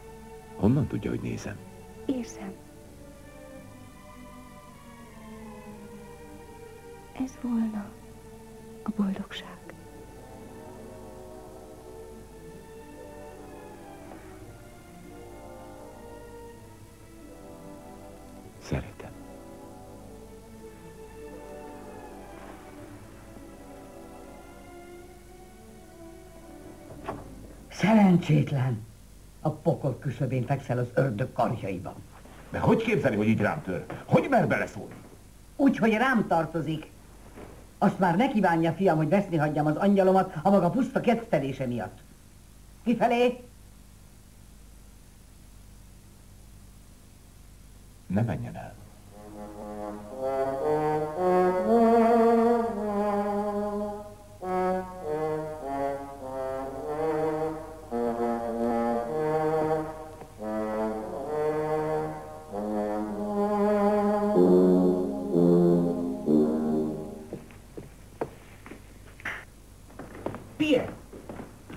Honnan tudja, hogy nézem? Érzem. Ez volna a boldogság. Szeretem. Szerencsétlen! A pokol küszöbén fekszel az ördög karjaiban. De hogy képzeli, hogy így rám tör? Hogy mer beleszólni? Úgy, hogy rám tartozik. Azt már ne kívánja, fiam, hogy veszni hagyjam az angyalomat a maga puszta kettelése miatt. Kifelé? Ne menjen el.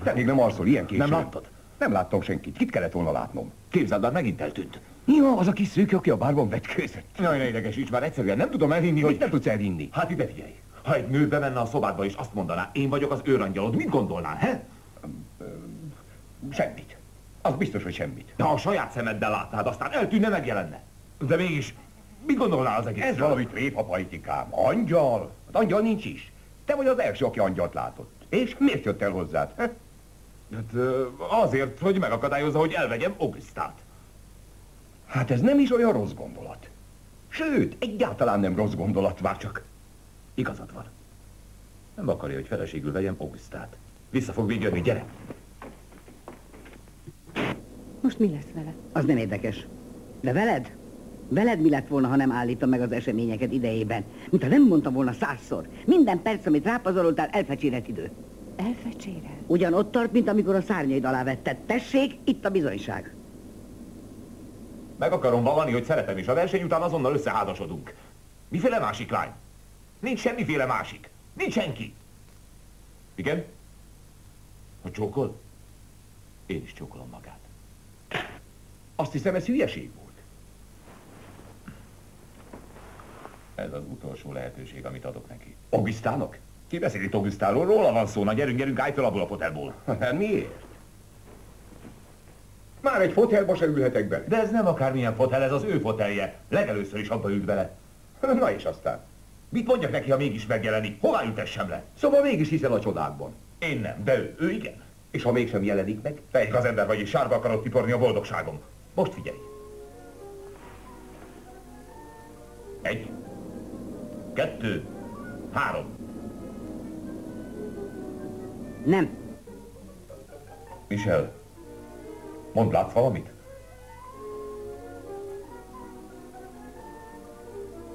Te még nem alszol, ilyen későn. Nem láttad? Nem láttam senkit. Kit kellett volna látnom? Képzeld, már megint eltűnt. Ja, az a kis szűk, aki a bárban vetkőzött. Jaj, ne idegesíts már, egyszerűen nem tudom elhinni, hogy... Mit nem tudsz elhinni? Hát ide figyelj. Ha egy nő bemenne a szobádba és azt mondaná, én vagyok az őrangyalod, mit gondolnál, he? Semmit. Az biztos, hogy semmit. De ha a saját szemeddel látnád, aztán eltűnne, megjelenne. De mégis, mit gondolnál az egészről? Ez valami tréfa, pajtikám. Angyal? Az angyal nincs is. Te vagy az első, aki angyalt látott. És miért jött el hozzád? Hát azért, hogy megakadályozza, hogy elvegyem Augusztát. Hát ez nem is olyan rossz gondolat. Sőt, egyáltalán nem rossz gondolat, már csak. Igazad van. Nem akarja, hogy feleségül vegyem Augusztát. Vissza fog még jönni, gyere! Most mi lesz vele? Az nem érdekes. De veled? Veled mi lett volna, ha nem állítom meg az eseményeket idejében? Mintha nem mondtam volna 100-szor. Minden perc, amit rápazaroltál, elfecsérelt idő. Elfecsérel? Ugyan ott tart, mint amikor a szárnyaid alá vetted. Tessék, itt a bizonyság. Meg akarom vallani, hogy szeretem, és a verseny után azonnal összeházasodunk. Miféle másik lány? Nincs semmiféle másik. Nincs senki. Igen? Ha csókol? Én is csókolom magát. Azt hiszem, ez hülyeség volt. Ez az utolsó lehetőség, amit adok neki. Augusztának? Ki beszél itt Augusztáról? Róla van szó. Na gyerünk, állj fel abból a fotelból. Hát miért? Már egy fotelba se ülhetek bele. De ez nem akármilyen fotel, ez az ő fotelje. Legelőször is abba ült bele. Na és aztán? Mit mondjak neki, ha mégis megjelenik? Hová ültessem le? Szóval mégis hiszel a csodákban. Én nem, de ő igen. És ha mégsem jelenik meg? Te az ember vagy, és sárba akarod tiporni a boldogságom. Most figyelj. 1, 2, 3. Nem. Michel, mondd, látsz valamit?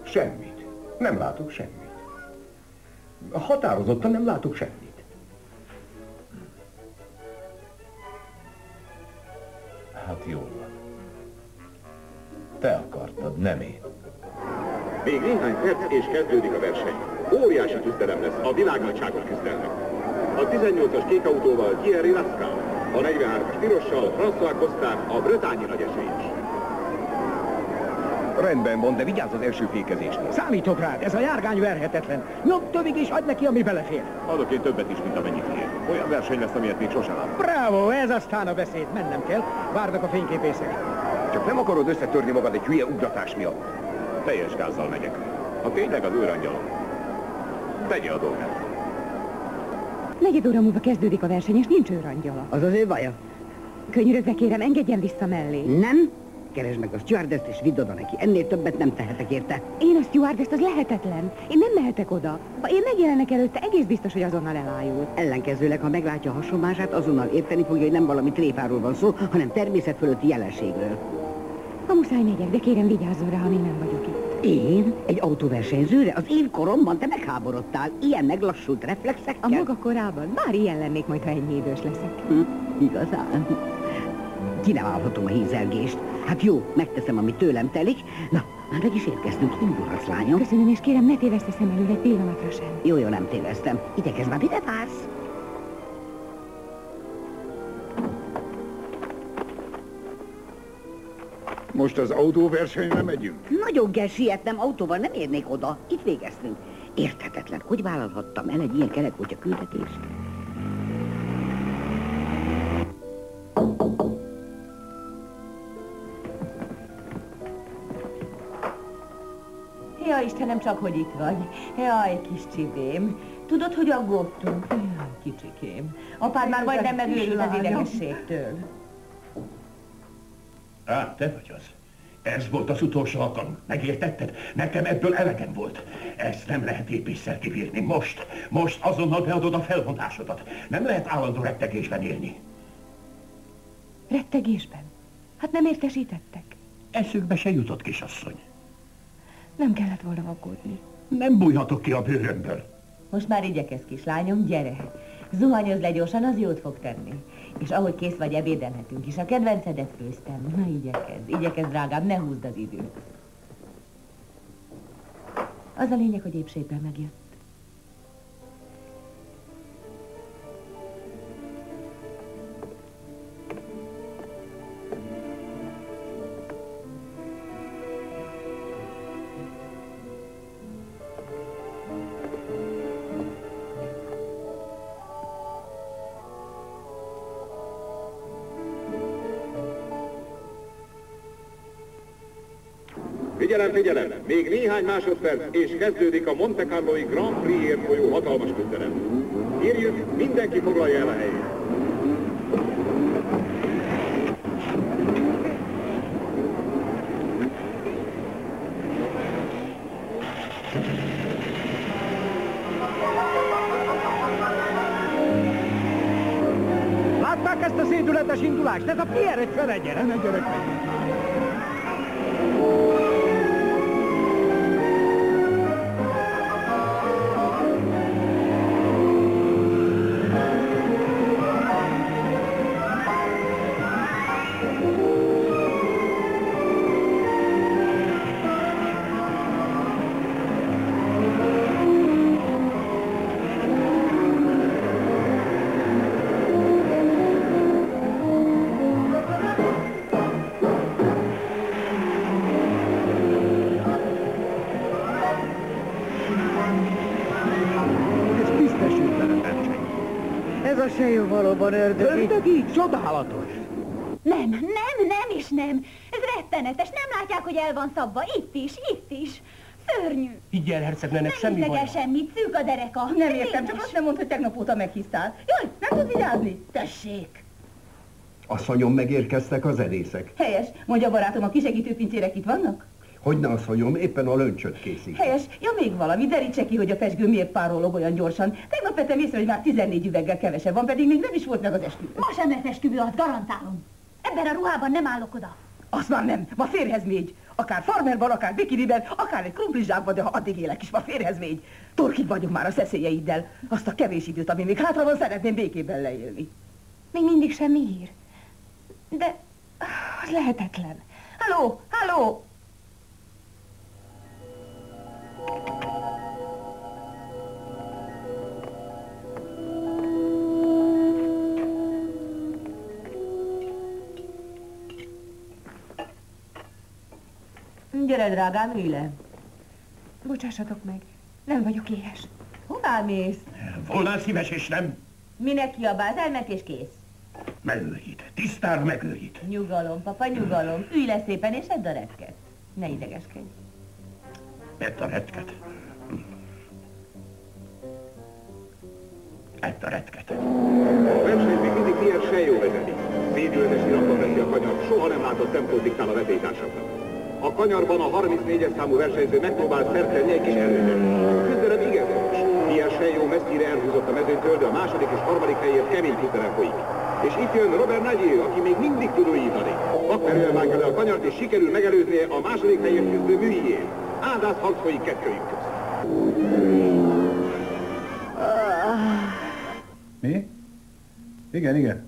Semmit. Nem látok semmit. Határozottan nem látok semmit. Hát jól van. Te akartad, nem én. Még néhány perc és kezdődik a verseny. Óriási küzdelem lesz, a világnagyságok küzdelnek. A 18-as kék autóval Thierry Lascal, a 43-as pirossal François Costard, a bretányi nagyesélyes. Rendben van, de vigyázz az első fékezésnél. Számítok rád, ez a járgány verhetetlen. Nyomd tövig és hagyd neki, ami belefér. Adok én többet is, mint amennyit ér. Olyan verseny lesz, amilyet még sosem láttam. Bravo, ez aztán a beszéd. Mennem kell, várnak a fényképészek. Csak nem akarod összetörni magad egy hülye ugratás miatt. Teljes gázzal megyek. Ha tényleg az őrangyalom, tegye a dolgát. Negyed óra múlva kezdődik a verseny, és nincs őrangyala. Az az ő baja. Könyörögve kérem, engedjen vissza mellé. Nem? Keresd meg a stewardesst és vidd oda neki. Ennél többet nem tehetek érte. Én a stewardess, az lehetetlen. Én nem mehetek oda. Ha én megjelenek előtte, egész biztos, hogy azonnal elájul. Ellenkezőleg, ha meglátja a hasonlását, azonnal érteni fogja, hogy nem valami tréfáról van szó, hanem természet fölötti jelenségről. Ha muszáj megyek, de kérem vigyázzon rá, ha még nem vagyok itt. Én? Egy autóversenyzőre? Az én koromban te megháborodtál. Ilyen meglassult reflexekkel? A maga korában? Bár ilyen lennék majd, ha ennyi idős leszek. Igazán? Ki nem állhatom a hízelgést. Hát jó, megteszem, ami tőlem telik. Na, már meg is érkeztünk, indulhatsz, lányom. Köszönöm, és kérem, ne téveszte szem elől egy pillanatra sem. Jó, nem téveztem. Igyekezz már, mire vársz? Most az autóversenyre megyünk? Nagyon kell sietnem, autóval nem érnék oda. Itt végeztünk. Érthetetlen, hogy vállalhattam el egy ilyen kerekútja küldetést? Ja, Istenem, csak hogy itt vagy. Jaj, kis csibém. Tudod, hogy aggódtunk? Jaj, kicsikém. Apád már majdnem megőrült az idegességtől. Te vagy az. Ez volt az utolsó alkalom. Megértetted? Nekem ebből elegem volt. Ezt nem lehet épésszel kibírni. Most azonnal beadod a felmondásodat. Nem lehet állandó rettegésben élni. Rettegésben? Hát nem értesítettek. Eszükbe se jutott, kisasszony. Nem kellett volna aggódni. Nem bújhatok ki a bőrömből. Most már igyekezz, kislányom, gyere. Zuhanyozz le gyorsan, az jót fog tenni. És ahogy kész vagy, ebédelhetünk is. A kedvencedet főztem. Na, igyekezz, drágám, ne húzd az időt. Az a lényeg, hogy épségben megjött. Figyelem! Még néhány másodperc, és kezdődik a Monte Carloi Grand Prixért folyó hatalmas küzdelem. Kérjük, mindenki foglalja el a helyét. Látták ezt a szédületes indulást? Ez a Pierre egy felegyere. Ne gyerek meg! Se jó valóban ördögi. Ördögi? Csodálatos! Nem és nem. Ez rettenetes, nem látják, hogy el van szabva? Itt is. Szörnyű. Így el, hercegnőnek, semmi baj. Nem semmit, szűk a dereka. Nem értem, csak azt nem mondd, hogy tegnap óta meghisztál. Jaj, nem tudsz vigyázni? Tessék! Asszonyom, megérkeztek az edészek. Helyes. Mondja, barátom, a kisegítő pincérek itt vannak? Hogyne, asszonyom, éppen a löncsöt készít. Helyes. Ja, még valami. Derítse ki, hogy a pezsgő miért párolog olyan gyorsan. Tegnap vettem észre, hogy már 14 üveggel kevesebb van, pedig még nem is volt meg az esküvő. Ma sem lesz esküvő, azt garantálom. Ebben a ruhában nem állok oda. Azt már nem. Ma férhez mégy. Akár farmerban, akár bikiniben, akár egy krumplizsákban, de ha addig élek is, ma férhez mégy. Torkig vagyok már a szeszélyeiddel. Azt a kevés időt, ami még hátra van, szeretném békében leélni. Még mindig semmi hír. De az lehetetlen. Halló, halló! Gyere, drágám, ülj le. Bocsássatok meg, nem vagyok éhes. Hová mész? Volnál szíves és nem? Minek kiabálsz? Elmek és kész. Megőrít, tisztára megőrít. Nyugalom, papa, nyugalom. Ülj le szépen és edd a retket. Ne idegeskedj. Edd a retket. Edd a retket. A versenyt még mindig Pierre Sejó vezeti. Védületes iratban veszi a kanyar, soha nem látott tempót diktál a vetélytársaknak. A kanyarban a 34-es számú versenyző megpróbál szertenni egy kis előnyöt. Küzdelem igen erős. Pierre Sejó messzire elhúzott a mezőnytől, de a második és harmadik helyért kemény küzdelem folyik. És itt jön Robert Nagyé, aki még mindig tud újítani. Vakmerően vágja le a kanyart, és sikerül megelőznie a második helyért küzdő Műhijét. Áldász harc folyik kettőjük közt. Mi? Igen, igen.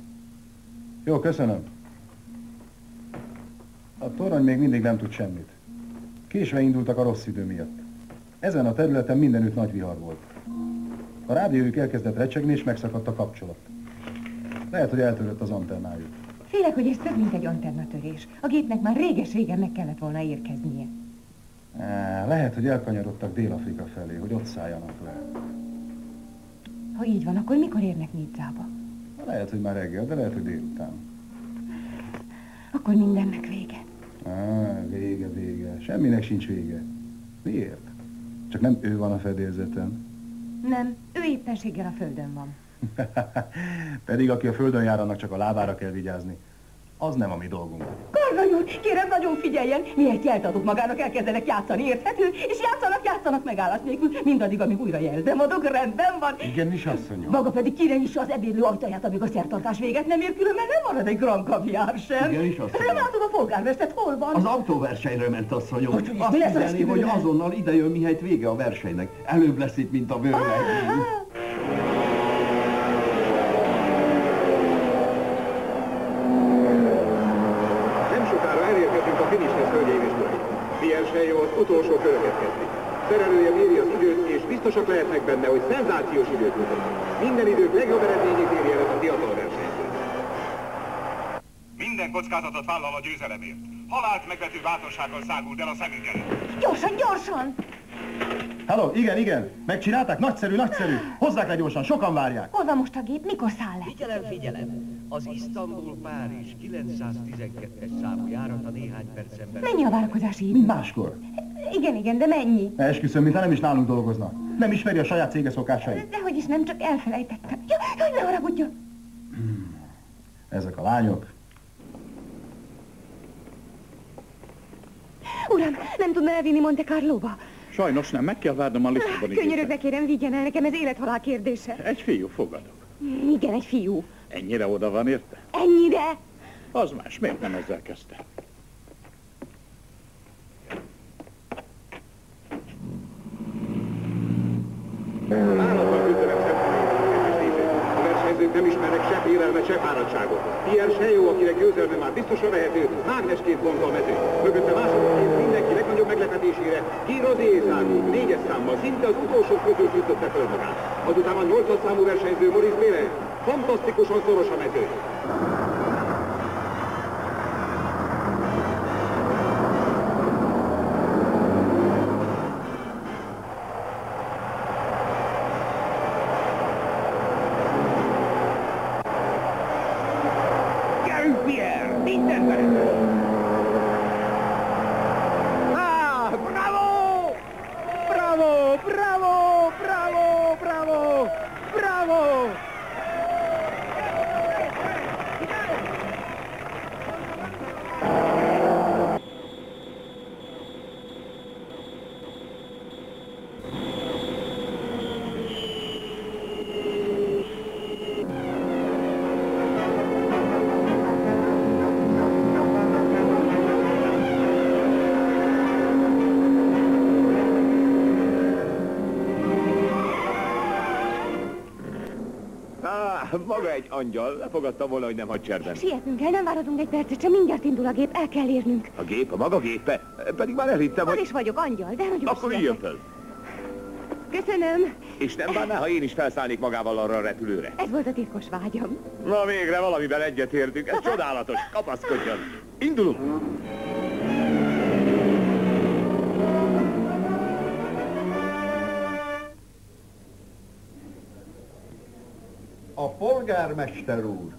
Jó, köszönöm. A torony még mindig nem tud semmit. Késve indultak a rossz idő miatt. Ezen a területen mindenütt nagy vihar volt. A rádiójuk elkezdett recsegni, és megszakadt a kapcsolat. Lehet, hogy eltörött az antennájuk. Félek, hogy ez több, mint egy antennatörés. A gépnek már réges-régen meg kellett volna érkeznie. Lehet, hogy elkanyarodtak Dél-Afrika felé, hogy ott szálljanak le. Ha így van, akkor mikor érnek Nizzába? Lehet, hogy már reggel, de lehet, hogy délután. Akkor mindennek vége. Vége. Semminek sincs vége. Miért? Csak nem ő van a fedélzeten. Nem, ő éppenséggel a földön van. Pedig aki a földön jár, annak csak a lábára kell vigyázni. Az nem a mi dolgunk. Karnagy úr, kérem, nagyon figyeljen! Miért jelt adok magának, elkezdenek játszani, érthető? És játszanak megállás nélkül, mindaddig, amíg újra jelzem adok, rendben van. Igenis, asszonyom. Maga pedig kirenyisse az ebédlő ajtaját, amíg a szertartás véget nem ér, különben nem marad egy gram kaviár sem. Igenis, asszonyom. Nem látom a polgármestert, hol van? Az autóversenyre ment, asszonyom. Hogy azt hiszeni, hogy azonnal idejön, mihelyt vége a versenynek. Előbb lesz itt, mint a vőlegény. Pierre Sejó az utolsó köröket kezdi. Szerelője méri az időt, és biztosak lehetnek benne, hogy szenzációs időt mutat. Minden idők legjobb eredményét éri el ez a fiatal versenyző. Minden kockázatot vállal a győzelemért. Halált megvető bátorsággal szágult el a szemünk előtt. Gyorsan! Halló, igen. Megcsinálták? Nagyszerű. Hozzák le gyorsan, sokan várják. Hol van most a gép? Mikor száll le? Figyelem! Az Isztambul-Párizs 912-es számú járata néhány percen belül. Mennyi a várakozási idő? Mint máskor. Igen, de mennyi? Esküszöm, mintha nem is nálunk dolgozna. Nem ismeri a saját cége szokásait. Dehogy is nem, csak elfelejtettem. Jaj, ne haragudjon! Ezek a lányok. Uram, nem tudna elvinni Monte Carlóba? Sajnos nem, meg kell várnom a Lisszaboni. Könyörögve kérem, vigyen el, nekem ez élethalál kérdése. Egy fiú, fogadok. Igen, egy fiú. Ennyire oda van, érte? Ennyire? Az más, miért nem ezzel kezdte? Állatban küzdelem szempontjából. A versenyzők nem ismernek se félelmet, se fáradtságot. Pierre Sejó, akinek győzelme már biztosra vehető, mágnesként vonta a mezőt. Mögötte másodként mindenki legnagyobb meglepetésére Guy Rodier zárul 4-es számmal, szinte az utolsó közül küzdötte föl magát. Azután a 8-as számú versenyző Maurice Bélin. Fantasztikusan szoros a mező. Gyerünk, Pierre! Minden belül! Bravo! Maga egy angyal, lefogadtam volna, hogy nem hagy cserben. Sietnünk kell, nem várhatunk egy percet, sem mindjárt indul a gép, el kell érnünk. A gép, a maga gépe? Pedig már elhittem, hogy... Az is vagyok angyal, de nagyon Akkor üljön föl. Köszönöm. És nem bánná, ha én is felszállnék magával arra a repülőre? Ez volt a titkos vágyam. Na végre valamivel egyetértünk, ez csodálatos, kapaszkodjon. Indulunk! A polgármester úr!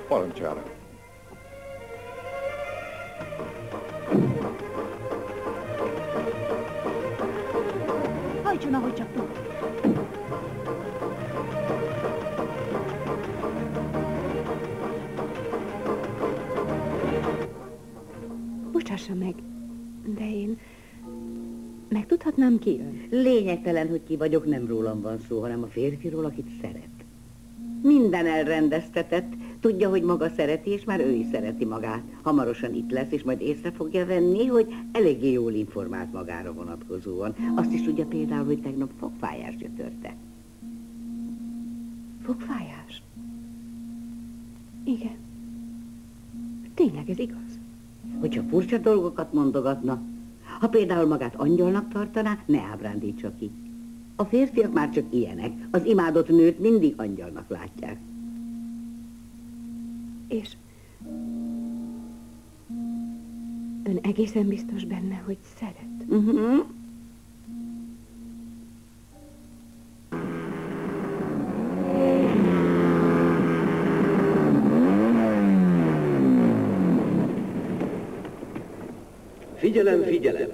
Parancsára. Hajtson, ahogy csak tud. Bocsássa meg, de én megtudhatnám ki ön? Lényegtelen, hogy ki vagyok, nem rólam van szó, hanem a férfiról, akit szeret. Minden elrendeztetett, tudja, hogy maga szereti, és már ő is szereti magát. Hamarosan itt lesz, és majd észre fogja venni, hogy eléggé jól informált magára vonatkozóan. Azt is tudja például, hogy tegnap fogfájás gyötörte. Fogfájás? Igen. Tényleg ez igaz? Hogyha furcsa dolgokat mondogatna, ha például magát angyalnak tartaná, ne ábrándítsa ki. A férfiak már csak ilyenek. Az imádott nőt mindig angyalnak látják. És ön egészen biztos benne, hogy szeret? Figyelem, figyelem!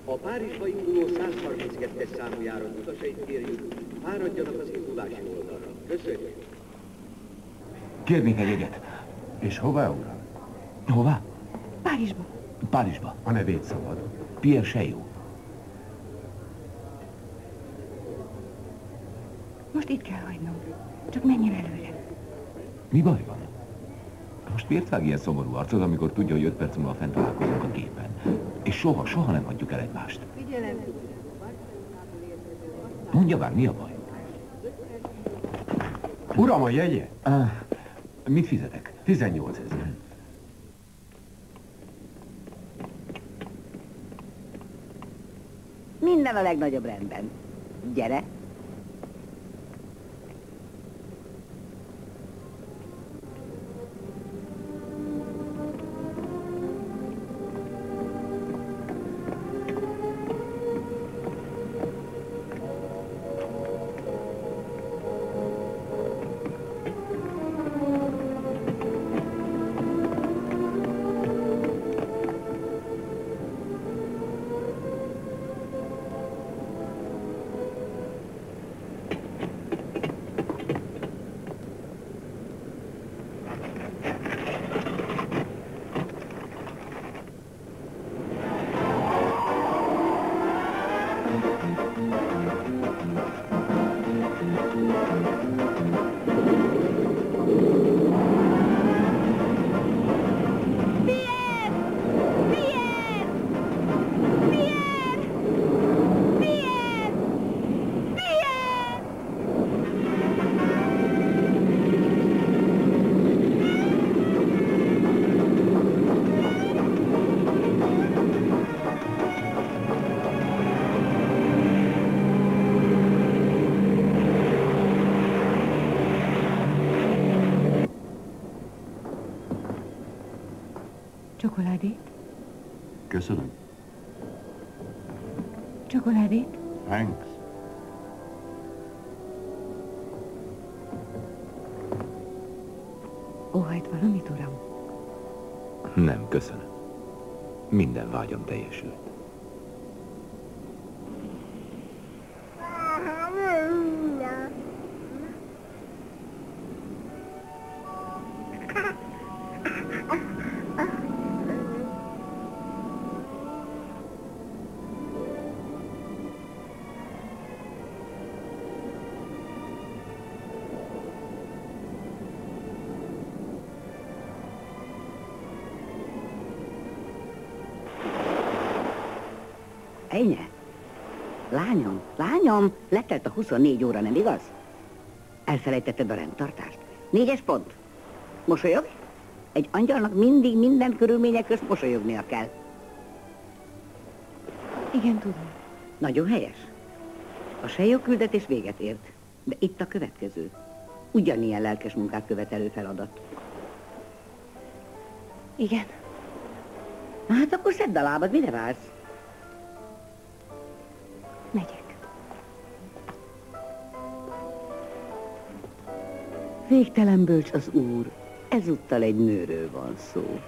A Párizsba induló 132-es számú járat utasait kérjük, fáradjanak az indulási oldalra. Köszönjük! Kérnék egy jegyet. És hová, uram? Hová? Párizsba. Párizsba. A nevét szabad. Pierre Chaillot. Most itt kell hagynom. Csak menjen előre. Mi baj van? Most miért vág ilyen szomorú arcod, amikor tudja, hogy 5 perc múlva fent találkozunk a gépen? És soha nem hagyjuk el egymást. Mondja már, mi a baj? Uram, a jegye? Mit fizetek? 18 000. Minden a legnagyobb rendben. Gyere! Csokoládét? Köszönöm. Csokoládét? Thanks. Óhajt valamit, uram? Nem, köszönöm. Minden vágyam teljesült. Ennyi? Lányom, letelt a 24 óra, nem igaz? Elfelejtetted a rendtartást. 4-es pont. Mosolyogj? Egy angyalnak mindig minden körülmények közt mosolyognia kell. Igen, tudom. Nagyon helyes. A sejó küldetés véget ért, de itt a következő. Ugyanilyen lelkes munkát követelő feladat. Igen. Na hát akkor szedd a lábad, mire vársz? Megyek. Végtelen bölcs az úr, ezúttal egy nőről van szó.